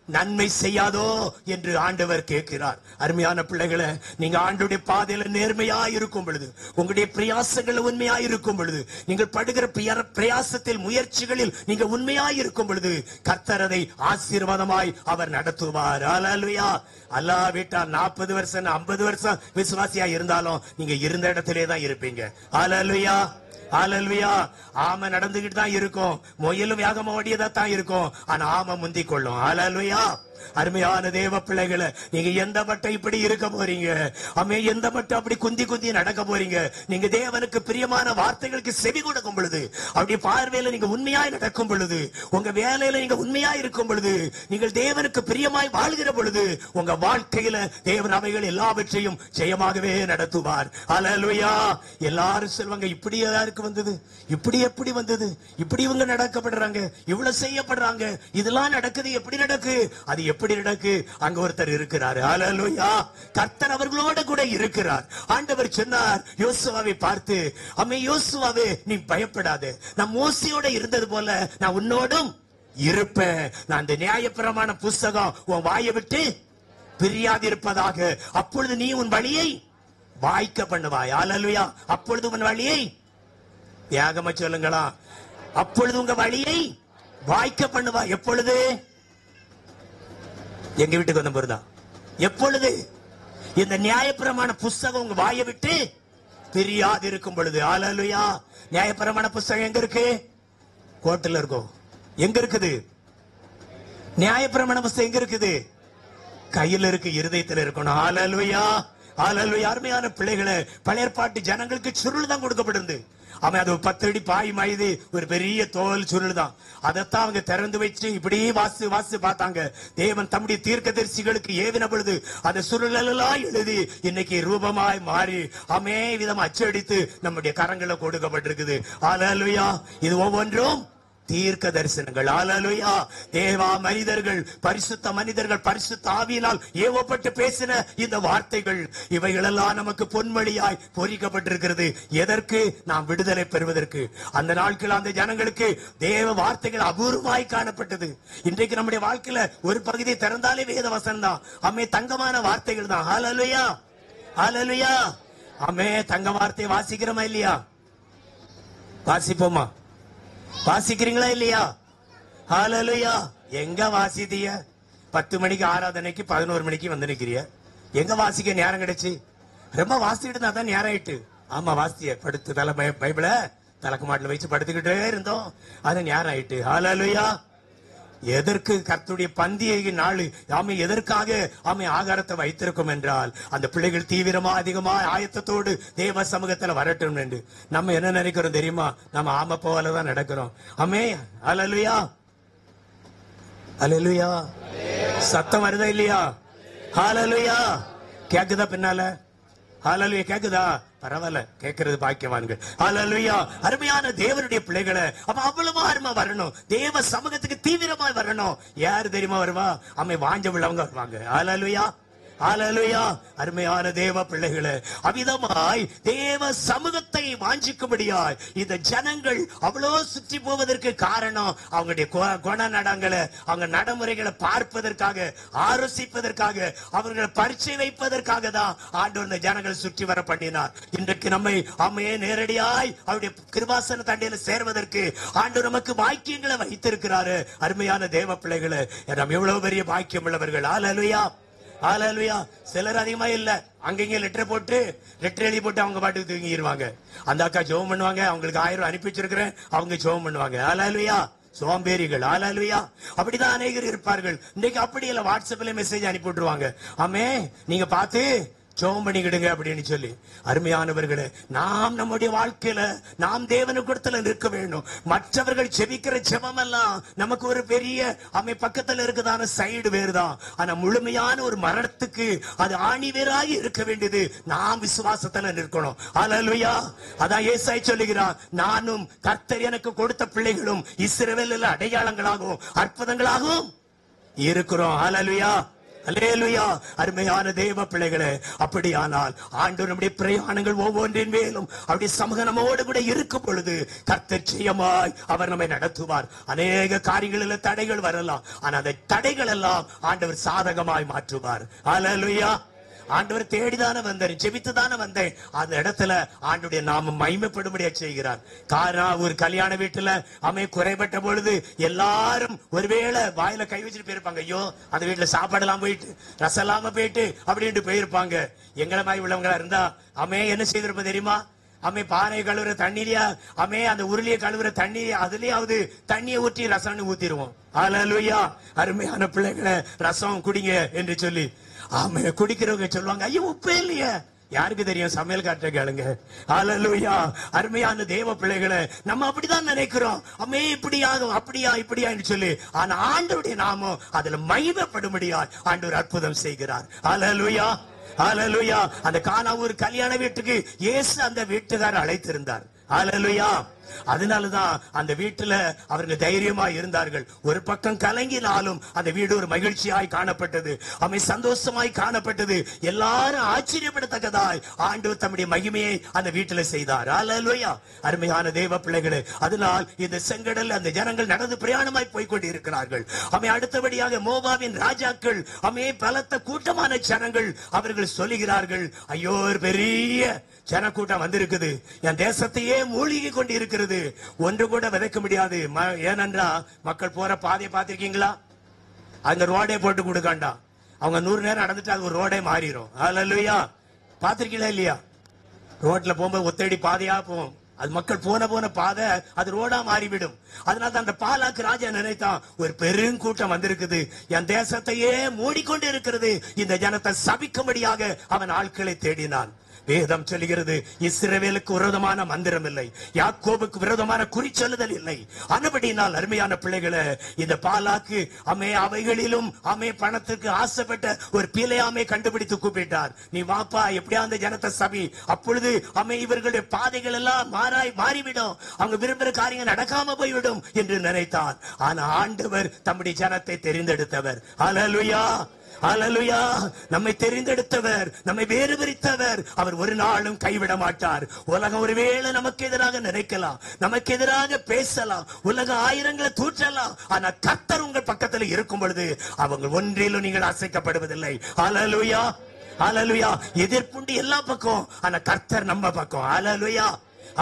நன்மை செய்யாதோ என்று ஆண்டவர் கேட்கிறார். அருமையான பிள்ளைகளை, நீங்க ஆண்டுடைய பாதையில நேர்மையா இருக்கும் பொழுது, உங்களுடைய பிரயாசங்கள் உண்மையா இருக்கும் பொழுது, நீங்கள் படுகிற பிரயாசத்தில் முயற்சிகளில் நீங்க உண்மையா இருக்கும் பொழுது, கர்த்தர் அதை ஆசீர்வாதமாய் அவர் நடத்துவார். ஹல்லேலூயா. அல்லாவிட்டால் 40 வருஷம் 50 வருஷம் விசுவாசியா இருந்தாலும் நீங்க இருந்த இடத்திலே தான் இருப்பீங்க. ஹல்லேலூயா. ஹல்லேலூயா. ஆமை நடந்துகிட்டு தான் இருக்கும், முயலும் வேகமா ஓடியதா தான் இருக்கும், ஆனா ஆமை முந்திக் கொள்ளும். ஹல்லேலூயா. அருமையான தேவ பிள்ளைகளை, நீங்க எந்த மட்டும் இப்படி இருக்க போறீங்க? எந்த மட்டும் அப்படி குந்தி குந்தி நடக்க போறீங்க? நீங்க தேவனுக்கு பிரியமான வார்த்தைகளுக்கு செவி கொடுக்கும் பொழுது, அப்படி பார்வையில நீங்க உண்மையாய் நடக்கும் பொழுது, உங்க வேலையில நீங்க உண்மையாய் இருக்கும் பொழுது, நீங்கள் தேவனுக்கு பிரியமாய் வாழ்கிற பொழுது, உங்க வாழ்க்கையில தேவன் அவைகள் எல்லாவற்றையும் ஜெயமாகவே நடத்துவார். ஹல்லேலூயா. எல்லாரும் சொல்வாங்க, இப்படி யாருக்கு வந்தது? இப்படி எப்படி வந்தது? இப்படி இவங்க நடக்கப்படுறாங்க, இவ்வளவு செய்யப்படுறாங்க, இதெல்லாம் நடக்குது, எப்படி நடக்கு? அது எப்படி நடக்கு? அங்க ஒருத்தர் இருக்கிறார். ஹல்லேலூயா. கர்த்தர் அவர்களோட கூட இருக்கிறார். ஆண்டவர் சொன்னார் யோசுவாவை பார்த்து, யோசுவாவே நீ பயப்படாதே, நான் மோசேயோட இருந்தது போல நான் உன்னோடும் இருப்பேன். நான் அந்த நியாயப்பிரமாண புஸ்தகம் உன் வாயை விட்டு பிரியாதிருப்பதாக, அப்பொழுது நீ உன் வழியை வாய்க்க பண்ணுவாய். ஹல்லேலூயா. அப்பொழுது உன் வழியை, தியாகமா சொல்லுங்களா, அப்பொழுது உங்க வழியை வாய்க்க பண்ணுவாய். எப்பொழுது? எங்க வீட்டுக்கு வந்த போதுதான். எப்பொழுது? இந்த நியாயப்பிரமாண புஸ்தகம் உங்க வாயை விட்டு பிரியாது இருக்கும் பொழுது. ஹல்லேலூயா. நியாயப்பிரமாண புஸ்தகம் எங்க இருக்கு? கோட்டில் இருக்கும். எங்க இருக்குது? நியாயப்பிரமாண புஸ்தகம் எங்க இருக்குது? கையில் இருக்கு, இருதயத்தில் இருக்கணும். ஹல்லேலூயா. ஹல்லேலூயா. அருமையான பிள்ளைகளை, பழைய ஏற்பாட்டு ஜனங்களுக்கு சுருள் தான் கொடுக்கப்பட்டிருந்து. அது 10 அடி பாய் மைது ஒரு பெரிய தோல் சுருள் தான். அதைத்தான் அவங்க திறந்து வச்சு இப்படி வாசி வாசி பார்த்தாங்க. தேவன் தம்முடைய தீர்க்கதரிசிகளுக்கு ஏவின பொழுது அந்த சுருள் எல்லாம் எழுதி இன்னைக்கு ரூபமாய் மாறி விதம் அச்சடித்து நம்முடைய கரங்களை கொடுக்கப்பட்டிருக்குது. ஹல்லேலூயா. இது ஒவ்வொன்றும் தீர்க்க தரிசனங்கள். ஹல்லேலூயா. தேவா மனிதர்கள், பரிசுத்த மனிதர்கள் பரிசுத்த ஆவியினால் ஏவப்பட்டு பேசின இந்த வார்த்தைகள், இவைகளெல்லாம் நமக்கு பொன்மொழியாய் பொறிக்கப்பட்டிருக்கிறது. எதற்கு? நாம் விடுதலை பெறுவதற்கு. அந்த நாட்கள் அந்த ஜனங்களுக்கு தேவ வார்த்தைகள் அபூர்வமாய் காணப்பட்டது. இன்றைக்கு நம்முடைய வாழ்க்கையில ஒரு பகுதியை திறந்தாலே வேத வசனம் தான். அம்மே தங்கமான வார்த்தைகள் தான். ஹல்லேலூயா, ஹல்லேலூயா. அம்மே தங்க வார்த்தை வாசிக்கிறோமா இல்லையா? வாசிப்போமா? வாசிக்கிறீங்களா இல்லையா? ஹல்லேலூயா. எங்க வாசித்தீங்க? 10 மணிக்கு ஆராதனைக்கு 11 மணிக்கு வந்து நிக்கிறிய. எங்க வாசிக்க நேரம் கிடைச்சு? ரொம்ப வாசிட்டு இருந்தா தான் நேரம் ஆயிட்டு. ஆமா வாசிய படுத்து தலை பைபிள தலைக்கு மாட்டில் வச்சு படுத்துக்கிட்டே இருந்தோம். அது நேரம் ஆயிட்டு. ஹல்லேலூயா. எதற்கு கர்த்தருடைய பந்தியை நாள் ஆமை எதற்காக ஆமை ஆகாரத்தை வைத்திருக்கும் என்றால், அந்த பிள்ளைகள் தீவிரமா அதிகமா ஆயத்தத்தோடு தேவ சமூகத்துல வரட்டும் என்று. நம்ம என்ன நினைக்கிறோம் தெரியுமா? நம்ம ஆம போலதான் நடக்கிறோம். ஆமே. ஹல்லேலூயா, ஹல்லேலூயா. சத்தம் வருதா இல்லையா? ஹல்லேலூயா. கேக்குதா பின்னால? ஹல்லேலூயா. கேக்குதா? பரவாயில்ல, கேட்கறது பாக்கியவான்கள். ஹல்லேலூயா. அருமையான தேவனுடைய பிள்ளைகளை அப்ப அவ்வளவு ஆர்வமா வரணும். தேவ சமூகத்துக்கு தீவிரமா வரணும். யாரு தெரியுமா வருவா? அம்மை வாஞ்ச உள்ளவங்க வருவாங்க. ஹல்லேலூயா, ஹல்லேலூயா. அருமையான தேவ பிள்ளைகளை அவிதமாய் தேவ சமூகத்தை வாஞ்சிக்கும்படியாய் இந்த ஜனங்கள் அவ்வளோ சுற்றி போவதற்கு காரணம் அவங்களுடைய குணநடங்களை, அவங்க நடைமுறைகளை பார்ப்பதற்காக, ஆலோசிப்பதற்காக, அவர்களை பரிச்சை வைப்பதற்காக தான் ஆண்டவர் இந்த ஜனங்களை சுற்றி வர பண்ணினார். இன்றைக்கு நம்மை அம்மையே நேரடியாய் அவருடைய கிருபாசன தண்டையில சேர்வதற்கு ஆண்டவர் நமக்கு பாக்கியங்களை வைத்திருக்கிறாரு. அருமையான தேவ பிள்ளைகளை நாம் எவ்வளவு பெரிய பாக்கியம் உள்ளவர்கள். ஹல்லேலூயா, ஹல்லேலூயா. சிலர் அதிகமா இல்ல, அங்கங்க லெட்டர் எழுதி போட்டு அவங்க பாட்டுக்கு தூங்கிடுவாங்க. அந்த அக்கா ஜெபம் பண்ணுவாங்க, அவங்களுக்கு 1000 அனுப்பி வச்சிருக்கிறேன், அவங்க ஜெபம் பண்ணுவாங்க. ஹல்லேலூயா. சோம்பேறிகள். ஹல்லேலூயா. அப்படிதான் அநேகர் இருப்பார்கள். இன்னைக்கு அப்படி இல்ல, வாட்ஸ்அப்ல மெசேஜ் அனுப்பி விட்டுருவாங்க. ஆமே, நீங்க பார்த்து ஜெபம் பண்ணிக்கிடுங்க அப்படின்னு சொல்லி. அருமையானவர்களே, நாம் நம்முடைய வாழ்க்கையில நாம் தேவனுக்குடத்துல நிற்க வேண்டும். மற்றவர்கள் ஜெபிக்கிற ஜெபம் எல்லாம் நமக்கு ஒரு பெரிய அமை பக்கத்துல இருக்குதான சைடு வேறுதான். ஆனா முழுமையான ஒரு மரணத்துக்கு அது ஆணி வேறாகி இருக்க வேண்டியது நாம் விசுவாசத்துல நிற்கணும். ஹல்லேலூயா. அதான் ஏசாய் சொல்லுகிறார், நானும் கர்த்தர் எனக்கு கொடுத்த பிள்ளைகளும் இஸ்ரவேலில் அடையாளங்களாகவும் அற்புதங்களாகவும் இருக்கிறோம். ஹல்லேலூயா, அல்லேலூயா. அருமையான தேவ பிள்ளைகளே, அப்படியானால் ஆண்டவர் நம்முடைய பிரயாணங்கள் ஒவ்வொன்றின் மேலும் அவருடைய சமூக நம்மோடு கூட இருக்கும் பொழுது கர்த்தர் ஜெயமாய் அவர் நம்மை நடத்துவார். அநேக காரியங்களில் தடைகள் வரலாம், ஆனா அந்த தடைகள் எல்லாம் ஆண்டவர் சாதகமாய் மாற்றுவார். அல்லேலூயா. ஆண்டவர் தேடிதானே வந்தேன், ஜெபித்துதானே வந்தேன். அந்த இடத்துல ஆண்டுடைய நாம மகிமைப்படும்படியா செய்கிறார். காரணம், ஒரு கல்யாண வீட்டுல அமை குறைபட்ட பொழுது எல்லாரும் ஒருவேளை வாயில கை வச்சுட்டு போயிருப்பாங்க. ஐயோ, அந்த வீட்டுல சாப்பாடு எல்லாம் போயிட்டு, ரசம் இல்லாம போயிட்டு அப்படின்ட்டு போயிருப்பாங்க. எங்களை மாதிரி உள்ளவங்களா இருந்தா அமே என்ன செய்திருப்ப தெரியுமா? அம்மே பானை கழுவுற தண்ணீரியா, அம்மே அந்த உருளிய கழுவுற தண்ணீர், அதுலயாவது தண்ணியை ஊற்றி ரசம்னு ஊத்திடுவோம். ஹல்லேலூயா. அருமையான பிள்ளைகளை ரசம் குடிங்க என்று சொல்லி ஆமே குடிக்கிறவங்க சொல்லுவாங்க, ஐயோ உப்பே இல்லையே. யாருக்கு தெரியும்? சமையல் காட்ட கேளுங்க. ஹல்லேலூயா. அருமையான தேவ பிள்ளைகளை நம்ம அப்படிதான் நினைக்கிறோம். அம்மே இப்படியாகும், அப்படியா இப்படியா என்று சொல்லி. ஆனா ஆண்டவருடைய நாமம் அதுல மகிமைப்படும்படியா ஆண்டவர் அற்புதம் செய்கிறார். ஹல்லேலூயா, ஹல்லேலூயா. அந்த கானா ஒரு கல்யாண வீட்டுக்கு இயேசு அந்த வீட்டுக்காரர் அழைத்திருந்தார். ஹல்லேலூயா. அதனாலதான் அந்த வீட்டுல அவர்கள் தைரியமா இருந்தார்கள். ஒரு பக்கம் கலங்கினாலும் அந்த வீடு ஒரு மகிழ்ச்சியாய் காணப்பட்டது, அவை சந்தோஷமாய் காணப்பட்டது. எல்லாரும் ஆச்சரியப்படத்தக்கதாய் ஆண்டவர் தம்முடைய மகிமையை அந்த வீட்டுல செய்தார். ஹல்லேலூயா. அருமையான தேவ பிள்ளைகளே, அதனால் இந்த செங்கடல் அந்த ஜனங்கள் நடந்து பிரயாணமாய் போய்கொண்டு இருக்கிறார்கள். அவை அடுத்தபடியாக மோவாவின் ராஜாக்கள், அவை பலத்த கூட்டமான ஜனங்கள், அவர்கள் சொல்லுகிறார்கள், ஐயோ பெரிய ஜனக்கூட்டம் வந்திருக்குது, என் தேசத்தையே மூழ்கி கொண்டு இருக்கிறது, ஒன்று கூட விதைக்க முடியாது. ஏனென்றா மக்கள் போற பாதையை பார்த்திருக்கீங்களா? அந்த ரோடே போட்டு கொடுக்காண்டா, அவங்க 100 நேரம் நடந்துட்டு அது ஒரு ரோடே மாறிடும். ஹல்லேலூயா. பார்த்திருக்கீங்களா இல்லையா? ரோட்ல போகும்போது ஒத்தடி பாதையா போகும், அது மக்கள் போன பாதை அது ரோடா மாறிவிடும். அதனால அந்த பாலாக்கு ராஜா நினைத்தான், ஒரு பெருங்கூட்டம் வந்திருக்குது, என் தேசத்தையே மூடிக்கொண்டு இருக்கிறது, இந்த ஜனத்தை சபிக்கும்படியாக அவன் ஆட்களை தேடினான். வேதம் சொல்லுகிறது, இஸ்ரவேலுக்கு விரோதமான மந்திரம் இல்லை, யாக்கோபுக்கு விரோதமான குறிச்சொல்லுதல் இல்லை. அனுபடினால் அருமையான பிள்ளைகளை, இந்த பாலாக்கு அவைகளிலும் பணத்துக்கு ஆசைப்பட்ட ஒரு பிழையாமை கண்டுபிடித்து கூப்பிட்டார். நீ வாப்பா, எப்படியா அந்த ஜனத்தை சபி. அப்பொழுது இவர்களுடைய பாதைகள் எல்லாம் மாறிவிடும், அவங்க விரும்புகிற காரியங்கள் நடக்காம போய்விடும் என்று நினைத்தார். ஆனா ஆண்டவர் தம்முடைய ஜனத்தை தெரிந்தெடுத்தவர். அல்லேலூயா, அல்லேலூயா. நம்மை தெரிந்தெடுத்தவர், நம்மை வேறு பிரித்தவர். அவர் ஒரு நாளும் கைவிட மாட்டார். உலகம் ஒருவேளை நமக்கு எதிராக நினைக்கலாம், நமக்கு எதிராக பேசலாம், உலக ஆயிரங்களை தூற்றலாம். ஆனா கர்த்தர் உங்கள் பக்கத்தில் இருக்கும் பொழுது அவங்க ஒன்றிலும் நீங்கள் அசைக்கப்படுவதில்லை. அல்லேலூயா, அல்லேலூயா. எதிர்ப்புண்டு எல்லா பக்கம், ஆனா கர்த்தர் நம்ம பக்கம். அல்லேலூயா,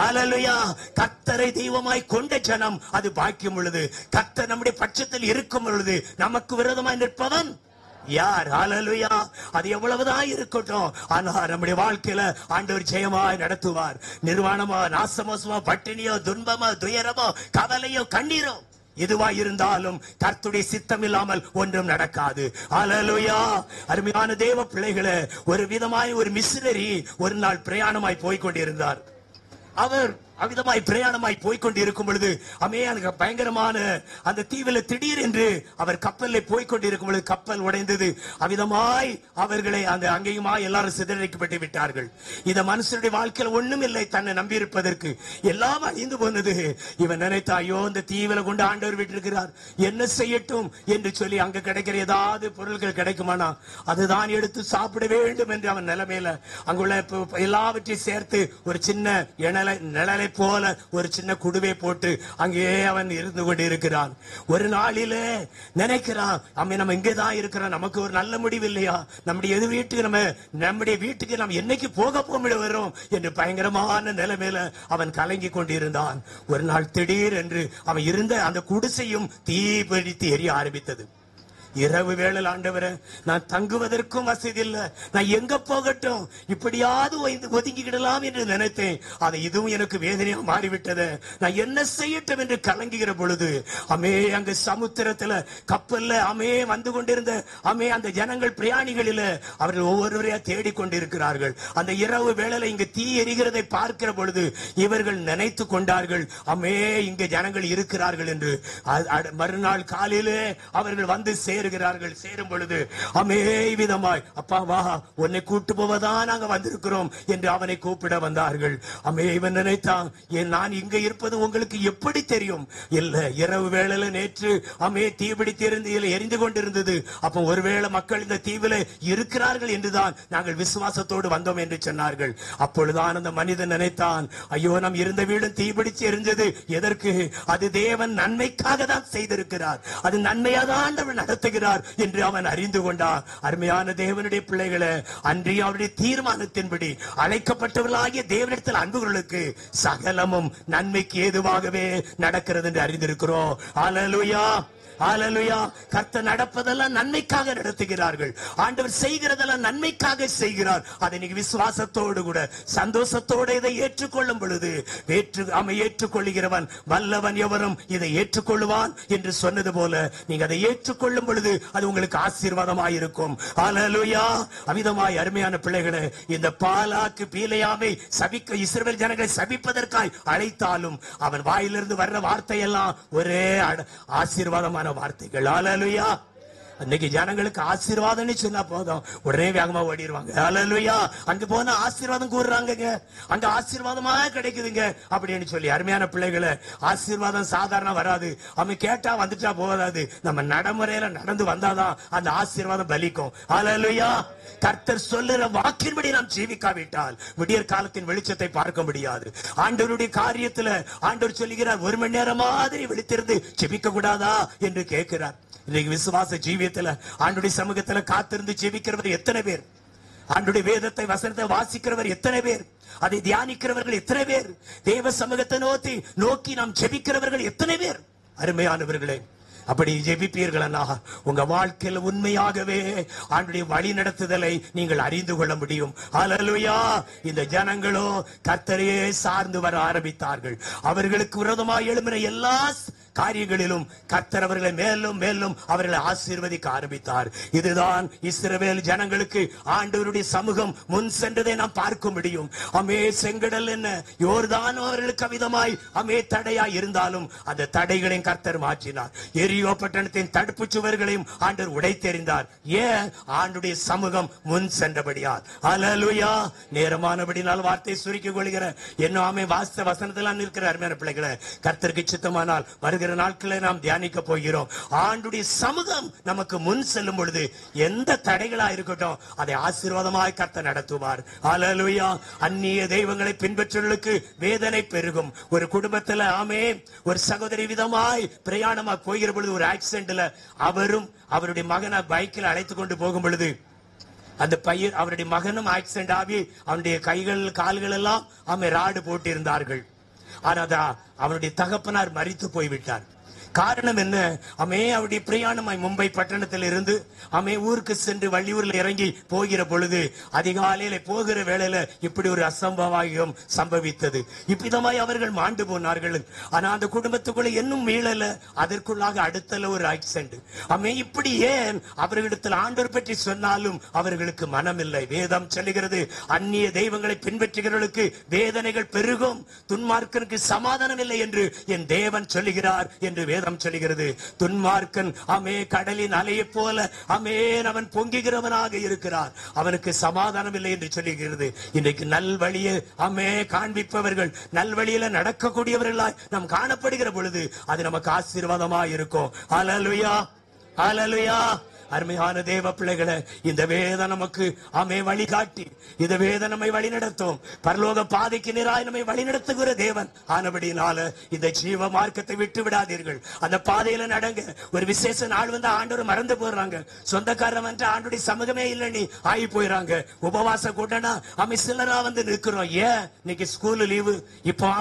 அல்லேலூயா. கர்த்தரை தெய்வமாய் கொண்ட ஜனம் அது பாக்கியம் உள்ளது. கர்த்தர் நம்முடைய பட்சத்தில் இருக்கும் பொழுது நமக்கு விரோதமாய் நிற்பவன் யார்? அல்லேலூயா. அது எவ்வளவுதான் இருக்கட்டும், ஆனா நம்முடைய வாழ்க்கையில ஆண்டவர் ஜெயமாய் நடத்துவார். நிர்வாணமா, நாசமோசமா, பட்டினியோ, துன்பமோ, துயரமோ, கவலையோ, கண்ணீரோ எதுவா இருந்தாலும் கர்த்தருடைய சித்தம் இல்லாமல் ஒன்றும் நடக்காது. அல்லேலூயா. அருமையான தேவ பிள்ளைகளே, ஒரு விதமாய் ஒரு மிஷனரி ஒரு நாள் பிரயாணமாய் போய்கொண்டிருந்தார். அவர் அவிதமாய் பிரயாணமாய் போய்கொண்டிருக்கும் பொழுது பயங்கரமான அந்த தீவில திடீர் என்று அவர் கப்பலில் போய்கொண்டிருக்கும் பொழுது கப்பல் உடைந்தது. அவிதமாய் அவர்களை அங்கேயுமா எல்லாரும் சிதறடிக்கப்பட்டு விட்டார்கள். இந்த மனுஷனுடைய வாழ்க்கையில் ஒண்ணும் இல்லை, தன்னை நம்பி இருப்பதற்கு எல்லாம் அழிந்து போனது. இவன் நினைத்தா, ஐயோ இந்த தீவில கொண்டு ஆண்டவர் விட்டிருக்கிறார், என்ன செய்யட்டும் என்று சொல்லி அங்க கிடைக்கிற ஏதாவது பொருட்கள் கிடைக்குமானா அதுதான் எடுத்து சாப்பிட வேண்டும் என்று அவன் நிலைமையில அங்குள்ள எல்லாவற்றையும் சேர்த்து ஒரு சின்ன நிழலை போல ஒரு சின்ன குடுவை போட்டு அங்கே அவன் இருந்து கொண்டு இருக்கிறான். ஒரு நாளிலே நினைக்கிறான், நம்ம இங்கேதான் இருக்கிறோம், நமக்கு ஒரு நல்ல முடிவு இல்லையா, நம்முடைய வீட்டுக்கு நம்ம என்னைக்கு போக வரும் என்று பயங்கரமான நிலைமையில அவன் கலங்கி கொண்டிருந்தான். ஒரு நாள் திடீர் என்று அவன் இருந்த அந்த குடிசையும் தீப்பிடித்து எரிய ஆரம்பித்தது. இரவு வேளையில் ஆண்டவரே, நான் தங்குவதற்கும் வசதி இல்லை, நான் எங்க போகட்டும், இப்படியாவது ஒதுங்கிக்கிடலாம் என்று நினைத்தேன். அதை இதுவும் எனக்கு வேதனையா மாறிவிட்டது. நான் என்ன செய்யட்டும் என்று கலங்குகிற பொழுது அங்க சமுத்திரத்துல கப்பல்ல வந்து கொண்டிருந்த அந்த ஜனங்கள் பிரயாணிகளில அவர்கள் ஒவ்வொருவரையா தேடிக்கொண்டிருக்கிறார்கள். அந்த இரவு வேளையில இங்க தீ எரிகிறதை பார்க்கிற பொழுது இவர்கள் நினைத்து கொண்டார்கள், இங்க ஜனங்கள் இருக்கிறார்கள் என்று. மறுநாள் காலையிலே அவர்கள் வந்து சேரும் பொழுது விதமாய், அப்பா வா, உன்னை கூட்டு போவதான் நாங்க வந்திருக்கிறோம் என்று அவனை கூப்பிட வந்தார்கள். இவன் நினைத்தான், நான் இங்க இருப்பது உங்களுக்கு எப்படி தெரியும்? இல்ல, இரவு வேளையில நேற்று தீபிடித்து எரிந்து கொண்டிருந்தது. அப்ப ஒருவேளை மக்கள் இந்த தீவில இருக்கிறார்கள் என்றுதான் நாங்கள் விசுவாசத்தோடு வந்தோம் என்று சொன்னார்கள். அப்பொழுதுதான் அந்த மனிதன் நினைத்தான், ஐயோ நம் இருந்த வீடும் தீபிடிச்சு எரிஞ்சது எதற்கு? அது தேவன் நன்மைக்காக தான் செய்திருக்கிறார், அது நன்மையாதான் நடத்த என்று அவன் அறிந்து கொண்டான். அருமையான தேவனுடைய பிள்ளைகளை, அன்றைய அவருடைய தீர்மானத்தின்படி அழைக்கப்பட்டவர்களாகிய தேவனிடத்தில் அன்புகளுக்கு சகலமும் நன்மைக்கு ஏதுவாகவே நடக்கிறது என்று அறிந்திருக்கிறோம். அல்லேலூயா, அல்லேலூயா. கர்த்தர் நடப்பதெல்லாம் நன்மைக்காக நடத்துகிறார்கள். ஆண்டவர் செய்கிறதெல்லாம் நன்மைக்காக செய்கிறார். அதை நீங்க விசுவாசத்தோடு கூட சந்தோஷத்தோடு இதை ஏற்றுக்கொள்ளும் பொழுது ஏற்றுக்கொள்ளுகிறவன் வல்லவன் எவரும் இதை ஏற்றுக்கொள்ளுவான் என்று சொன்னது போல நீங்க அதை ஏற்றுக்கொள்ளும் பொழுது அது உங்களுக்கு ஆசீர்வாதமாயிருக்கும். அல்லேலூயா. அமிதமாய் அருமையான பிள்ளைகளே, இந்த பாலாக்கு பீலையாமை சபிக்க இஸ்ரவேல் ஜனங்களை சபிப்பதற்காய் அழைத்தாலும் அவன் வாயிலிருந்து வர்ற வார்த்தையெல்லாம் ஒரே ஆசீர்வாதமான வார்த்தைகள். அல்லேலூயா. இன்னைக்கு ஜனங்களுக்கு ஆசீர்வாதம் சொன்னா போதும், உடனே வேகமா ஓடிடுவாங்க. அல்லேலூயா. அங்க போனா ஆசீர்வாதம் கூறுறாங்க, அங்க ஆசீர்வாதமா கிடைக்குதுங்க அப்படின்னு சொல்லி. அருமையான பிள்ளைகளை, ஆசீர்வாதம் சாதாரண வராது. அவன் கேட்டா வந்துட்டா போதாது, நம்ம நடைமுறையில நடந்து வந்தாதான் அந்த ஆசீர்வாதம் பலிக்கும். அல்லேலூயா. கர்த்தர் சொல்லுற வாக்கின்படி நாம் ஜீவிக்காவிட்டால் விடியற் காலத்தின் வெளிச்சத்தை பார்க்க முடியாது. ஆண்டவருடைய காரியத்துல ஆண்டவர் சொல்லுகிறார், ஒரு மணி நேரம் மாதிரி விழித்திருந்து ஜெபிக்க கூடாதா என்று கேட்கிறார். இன்னைக்கு விசுவாச ஜீவியத்துல ஆண்டுடைய சமூகத்துல காத்திருந்து ஜெபிக்கிறவர் எத்தனை பேர்? ஆண்டுடைய வேதத்தை வசனத்தை வாசிக்கிறவர் எத்தனை பேர்? அதை தியானிக்கிறவர்கள் எத்தனை பேர்? தேவ சமூகத்தை நோக்கி நாம் ஜெபிக்கிறவர்கள் எத்தனை பேர்? அருமையானவர்களே, அப்படி ஜெபிப்பீர்களா உங்க வாழ்க்கையில் உண்மையாகவே ஆண்டுடைய வழி நடத்துதலை நீங்கள் அறிந்து கொள்ள முடியும். அல்லேலூயா. இந்த ஜனங்களோ கர்த்தரையே சார்ந்து வர ஆரம்பித்தார்கள். அவர்களுக்கு விரோதமாக எழும்பின எல்லா காரியங்களிலும் கர்த்தர் அவர்களை மேலும் மேலும் அவர்களை ஆசீர்வதிக்க ஆரம்பித்தார். இதுதான் இஸ்ரவேல் ஜனங்களுக்கு ஆண்டவருடைய சமூகம் முன் சென்றதை நாம் பார்க்க முடியும். அமே செங்கடல் என்ன, யோர்தானும் அவர்களுக்கு அவிதமாய் அமே தடையாய் இருந்தாலும் அந்த தடைகளையும் கர்த்தர் மாற்றினார். எரியோ பட்டணத்தின் தடுப்பு சுவர்களையும் ஆண்டவர் உடைத்தெறிந்தார். ஏன்? ஆண்டுடைய சமூகம் முன் சென்றபடியால். அல்லேலூயா. நேரமானபடினால் வார்த்தை சுருக்கிக் கொள்கிற என்ன வாஸ்த வசனத்தில் நிற்கிற அருமையான பிள்ளைகளை, கர்த்தருக்கு சித்தமானால் வருகிற நாட்களை நாம் தியானிக்க போகிறோம். ஆண்டுடைய சமூகம் நமக்கு முன் செல்லும் பொழுது எந்த தடைகளா இருக்கட்டும் அதை ஆசீர்வாதமாய் கர்த்தர் நடத்துவார். அல்லேலூயா. அந்நிய தெய்வங்களை பின்பற்றுவதற்கு வேதனை பெருகும். ஒரு குடும்பத்துல ஒரு சகோதரி விதமாய் பிரயாணமா போகிற பொழுது ஒரு ஆக்சிடென்ட்ல அவரும் அவருடைய மகனை பைக்கில் அழைத்து கொண்டு போகும் பொழுது அந்த பையன் அவருடைய மகனும் ஆக்சிடென்ட் ஆகி அவனுடைய கைகள் கால்கள் எல்லாம் ராடு போட்டிருந்தார்கள். ஆனா அவனுடைய தகப்பனார் மரித்து போய்விட்டார். காரணம் என்ன? அவருடைய பிரயாணமாய் மும்பை பட்டணத்தில் இருந்து ஊருக்கு சென்று வள்ளியூர்ல இறங்கி போகிற பொழுது அதிகாலையில போகிற வேளையில இப்படி ஒரு அசம்பாவியம் சம்பவித்தது. இவ்விதமாய் அவர்கள் மாண்டு போனார்கள். ஆனா அந்த குடும்பத்துக்குள்ள இன்னும் மீளல. அதற்குள்ளாக அடுத்தல ஒரு ஆக்சிடென்ட். இப்படி ஏன் அவர்களிடத்தில் ஆண்டவர் பற்றி சொன்னாலும் அவர்களுக்கு மனம் இல்லை. வேதம் சொல்லுகிறது, அந்நிய தெய்வங்களை பின்பற்றுகிறவர்களுக்கு வேதனைகள் பெருகும், துன்மார்க்கனுக்கு சமாதானம் இல்லை என்று என் தேவன் சொல்லுகிறார் என்று வேதம் சொல்லுகிறது. துன்மார்க்கன் கடலின் அலையை போல அவன் பொங்குகிறவனாக இருக்கிறார், அவனுக்கு சமாதானம் இல்லை என்று சொல்லுகிறது. இன்றைக்கு நல்வழியை காண்பிப்பவர்கள், நல்வழியில நடக்கக்கூடியவர்களாய் நாம் காணப்படுகிற பொழுது அது நமக்கு ஆசீர்வாதமாய் இருக்கும். அல்லேலூயா, அல்லேலூயா. அருமையான தேவ பிள்ளைகளை, இந்த வேதம் நமக்கு வழிகாட்டி, இந்த வேதம் நம்மை வழி நடத்தும். பரலோக பாதைக்கு நேராய் நம்மை வழி நடத்துகிற தேவன் ஆனபடினால இந்த ஜீவ மார்க்கத்தை விட்டு விடாதீர்கள். அந்த பாதையில நடங்க. ஒரு விசேஷ நாள் வந்து ஆண்டவர் மறந்து போடுறாங்க, சொந்தக்காரன் வந்து ஆண்டுடைய சமூகமே இல்லைன்னு ஆகி போயிறாங்க. உபவாச கூட்டம்னா சிலரா வந்து நிற்கிறோம். ஏன்? இன்னைக்கு ஸ்கூல் லீவு. இப்போ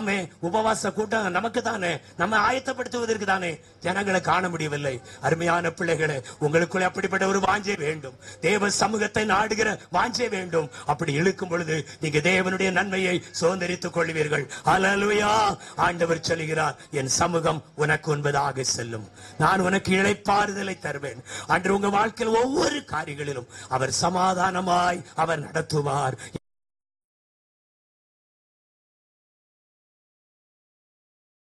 உபவாச கூட்டம் நமக்கு தானே, நம்ம ஆயத்தப்படுத்துவதற்கு தானே. ஜனங்களை காண முடியவில்லை. அருமையான பிள்ளைகளை, உங்களுக்குள்ள அப்படிப்பட்ட ஒரு வாஞ்சை வேண்டும். தேவ சமூகத்தை நாடுகிற வாஞ்சை வேண்டும். அப்படி இழுக்கும் பொழுது நீங்க தேவனுடைய நன்மையை சுதந்தரித்துக் கொள்வீர்கள். அல்லேலூயா. ஆண்டவர் சொல்லுகிறார், என் சமூகம் உனக்கு உண்பதாக செல்லும், நான் உனக்கு இளைப்பாறுதலை தருவேன். அன்று உங்க வாழ்க்கையில் ஒவ்வொரு காரியங்களிலும் அவர் சமாதானமாய் அவர் நடத்துவார்.